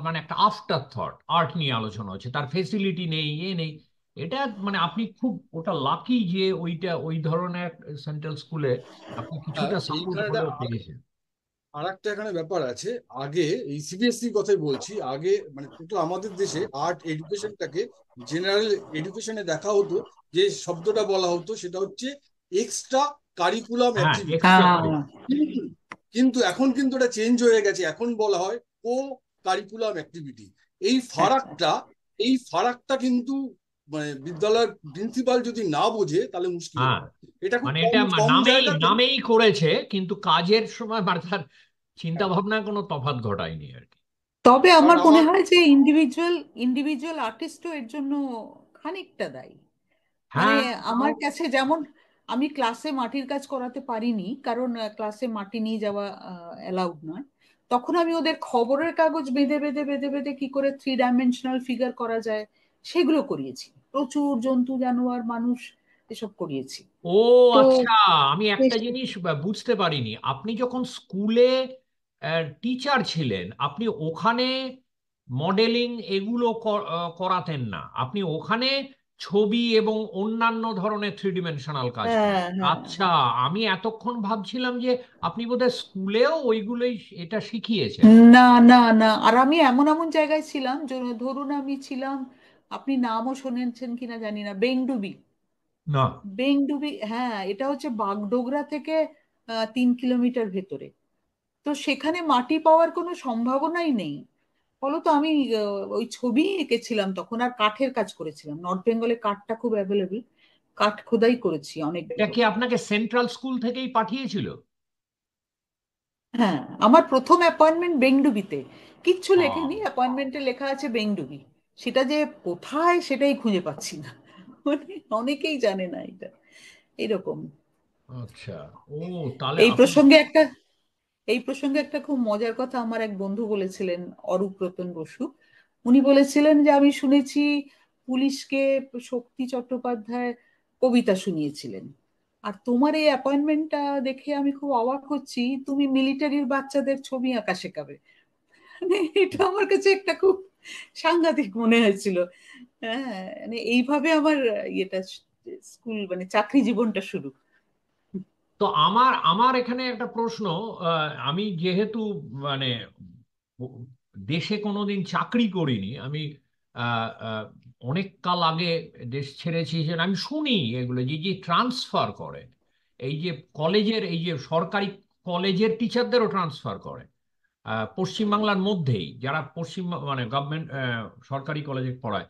মানে একটা আফটার থট আর্ট নিয়ে আলোচনা হচ্ছে, তার ফেসিলিটি নেই, এ নেই। এটা মানে আপনি খুব ওটা লাকি যে ওইটা ওই ধরনের সেন্ট্রাল স্কুলে আপনি কিছুটা সাপোর্ট এইখানে হলেও পেয়েছেন। আর একটা এখানে ব্যাপার আছে। আগে এই সিবিএসসি কথাই বলছি, আগে মানে টোটাল আমাদের দেশে আর্ট এডুকেশনটাকে জেনারেল এডুকেশনে দেখা হতো, যে শব্দটা বলা হতো সেটা হচ্ছে এক্সট্রা কারিকুলাম হ্যাঁ, অ্যাক্টিভিটি। এক্সট্রা হ্যাঁ, কারিকুলার। কিন্তু কিন্তু এখন কিন্তু এটা চেঞ্জ হয়ে গেছে, এখন বলা হয় কো কারিকুলাম অ্যাক্টিভিটি। এই আচ্ছা। ফারাকটা এই ফারাকটা কিন্তু মানে বিদ্যালয়ের প্রিন্সিপাল যদি না বোঝে তাহলে মুশকিল হ্যাঁ, হবে। এটা খুব মানে কম এটা কম নামেই জায়গাতে। নামেই করেছে, কিন্তু কাজের সময় মানে তার চিন্তা ভাবনার কোনো তফাৎ ঘটায়নি আর কি। তবে কারণ আমার মনে আমার হয় যে ইন্ডিভিজুয়াল ইন্ডিভিজুয়াল আর্টিস্টও এর জন্য খানিকটা দায়ী। মানে হ্যাঁ, আমার কাছে যেমন, আমি ক্লাসে মাটির কাজ করাতে পারিনি কারণ ক্লাসে মাটি নিয়ে যাওয়া অ্যালাউড নয়। তখন আমি ওদের খবরের কাগজ বেঁধে বেঁধে বেঁধে বেঁধে কি করে 3 ডাইমেনশনাল ফিগার করা যায় সেগুলো করিয়েছি। প্রচুর জন্তু জানোয়ার মানুষ এসব করিয়েছি। ও তো আচ্ছা, আমি একটা বেশ- জিনিস বুঝতে পারিনি। আপনি যখন স্কুলে টিচার ছিলেন, আপনি ওখানে মডেলিং এগুলো করাতেন না, আপনি ওখানে ছবি এবং অন্যান্য ধরনের 3 ডিমেনশনাল কাজ হ্যাঁ, করাতেন। হ্যাঁ। আচ্ছা, আমি এতক্ষণ ভাবছিলাম যে আপনি বোধহয় স্কুলেও ওইগুলোই এটা শিখিয়েছেন। না, না, না, আর আমি এমন এমন জায়গায় ছিলাম, ধরুন আমি ছিলাম, আপনি নামও শুনেছেন কিনা জানি না, বেংডুবি। না। বেংডুবি, হ্যাঁ, এটা হচ্ছে বাগডোগরা থেকে 3 কিলোমিটার ভেতরে। তো সেখানে মাটি পাওয়ার কোনো সম্ভাবনাই নেই। ফলত আমি ওই ছবি এঁকেছিলাম তখন, আর কাঠের কাজ করেছিলাম। নর্থ বেঙ্গলে কাঠটা খুব অ্যাভেলেবল, কাঠ খোদাই করেছি এটা অনেকগুলো। কি আপনাকে সেন্ট্রাল স্কুল থেকেই পাঠিয়েছিল? হ্যাঁ, আমার প্রথম অ্যাপয়েন্টমেন্ট বেংডুবিতে। কিচ্ছু লেখেনি, আহ, অ্যাপয়েন্টমেন্টে লেখা আছে বেংডুবি। সেটা যে কোথায় সেটাই খুঁজে পাচ্ছি না। মানে অনেকেই জানে না এটা, এরকম। আচ্ছা। ও, তাহলে এই আপনি। প্রসঙ্গে একটা এই প্রসঙ্গে একটা খুব মজার কথা আমার এক বন্ধু বলেছিলেন, অরূপ রতন বসু। উনি বলেছিলেন যে আমি শুনেছি পুলিশকে শক্তি চট্টোপাধ্যায় কবিতা শুনিয়েছিলেন, আর তোমার এই অ্যাপয়েন্টমেন্টটা দেখে আমি খুব অবাক হচ্ছি, তুমি মিলিটারির বাচ্চাদের ছবি আঁকা শেখাবে। মানে এটা আমার কাছে একটা খুব সাংঘাতিক মনে হয়েছিল। হ্যাঁ, মানে এইভাবে আমার ইয়েটা, স্কুল মানে চাকরি জীবনটা শুরু। তো আমার আমার এখানে একটা প্রশ্ন। আমি যেহেতু মানে দেশে কোনোদিন চাকরি করিনি, আমি অনেক কাল আগে দেশ ছেড়েছি, যে আমি শুনি এগুলো যে যে ট্রান্সফার করে, এই যে কলেজের এই যে সরকারি কলেজের টিচারদেরও ট্রান্সফার করে পশ্চিমবাংলার মধ্যেই, যারা পশ্চিম মানে গভর্নমেন্ট সরকারি কলেজে পড়ায়।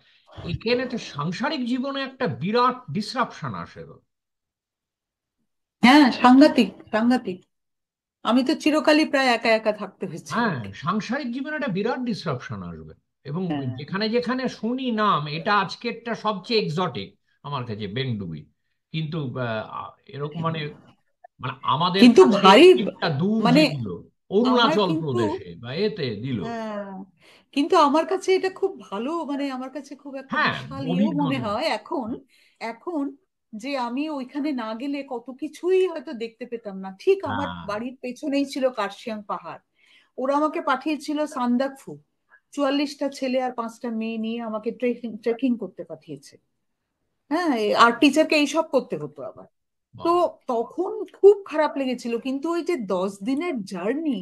এখানে তো সাংসারিক জীবনে একটা বিরাট ডিসরাপশন আসে তো। হ্যাঁ, সাংঘাতিক, সাংঘাতিক। আমি তো চিরকালই প্রায় একা একা থাকতে হয়েছে হ্যাঁ, আমাকে। সাংসারিক জীবনে একটা বিরাট ডিসরাপশন আসবে। এবং হ্যাঁ, যেখানে যেখানে শুনি নাম, এটা আজকেরটা সবচেয়ে এক্সোটিক আমার কাছে, বেংডুবি। কিন্তু এরকম মানে মানে আমাদের কিন্তু কাছে ভারী, অনেকটা দূর মানে যেগুলো আমার অরুণাচল কিন্তু, প্রদেশে বা এতে দিল। হ্যাঁ, কিন্তু আমার কাছে এটা খুব ভালো, মানে আমার কাছে খুব একটা হ্যাঁ, বিশাল ইয়েও মনে বহির্গত। হয় এখন। এখন যে আমি ওইখানে না গেলে কত কিছুই হয়তো দেখতে পেতাম না। ঠিক আমার হ্যাঁ। বাড়ির পেছনেই ছিল কার্শিয়াং পাহাড়। ওরা আমাকে পাঠিয়েছিল সান্দাকফু, 44টা ছেলে আর 5টা মেয়ে নিয়ে আমাকে ট্রেকিং ট্রেকিং করতে পাঠিয়েছে। হ্যাঁ, আর টিচারকে এইসব করতে হতো আবার। তো বাবা। তখন খুব খারাপ লেগেছিল, কিন্তু ওই যে 10 দিনের জার্নি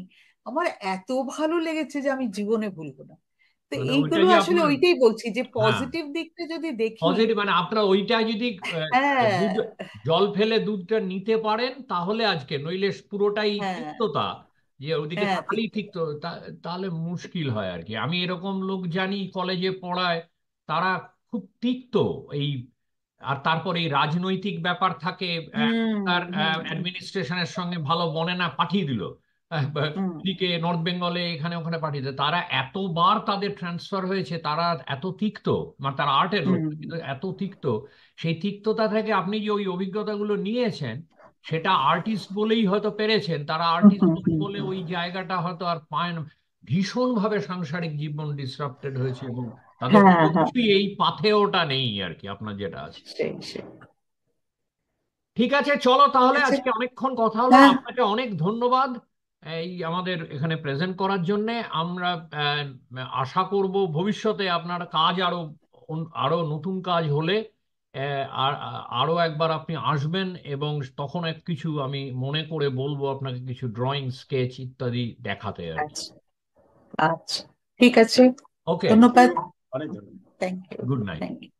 আমার এত ভালো লেগেছে যে আমি জীবনে ভুলবো না। তো মানে ওইটা এইগুলো যে আসলে আপনার। ওইটাই বলছি যে হ্যাঁ, পজিটিভ দিকটা যদি দেখি। পজিটিভ মানে আপনার ওইটা যদি হ্যাঁ, দুধ জল ফেলে দুধটা নিতে পারেন তাহলে আজকে, নইলে পুরোটাই হ্যাঁ, তিক্ততা, যে ওদিকে হ্যাঁ, তাকালেই তিক্ত। তিক্ত, তাহলে মুশকিল হয় আর কি। আমি এরকম লোক জানি কলেজে পড়ায়, তারা খুব তিক্ত এই আর তারপরে এই রাজনৈতিক ব্যাপার থাকে, তার অ্যাডমিনিস্ট্রেশনের সঙ্গে ভালো বনে না, পাঠিয়ে দিল এদিকে নর্থ বেঙ্গলে, এখানে ওখানে পাঠিয়ে দিল। তারা এতবার তাদের ট্রান্সফার হয়েছে, তারা এত তিক্ত, মানে তারা আর্টের লোক কিন্তু এত তিক্ত, সেই তিক্ততা থেকে আপনি যে ওই অভিজ্ঞতাগুলো নিয়েছেন, সেটা আর্টিস্ট বলেই হয়তো পেরেছেন, তারা আর্টিস্ট বলে ওই জায়গাটা হয়তো আর পায় না। ভীষণভাবে সাংসারিক জীবন ডিসরাপ্টেড হয়েছে এবং তাদের কোনো কিছুই এই পাথেয়টা নেই আর কি, আপনার যেটা আছে। ঠিক আছে, চলো তাহলে, আজকে অনেকক্ষণ কথা হলো। আপনাকে অনেক ধন্যবাদ এই আমাদের এখানে প্রেজেন্ট করার জন্য। আমরা আশা করব ভবিষ্যতে আপনার কাজ আরো নতুন কাজ হলে আরো একবার আপনি আসবেন, এবং তখন কিছু আমি মনে করে বলবো আপনাকে, কিছু ড্রয়িং, স্কেচ ইত্যাদি দেখাতে আর কি। আচ্ছা, ঠিক আছে, ওকে, ধন্যবাদ, অনেক ধন্যবাদ। Thank you, good night. Thank you.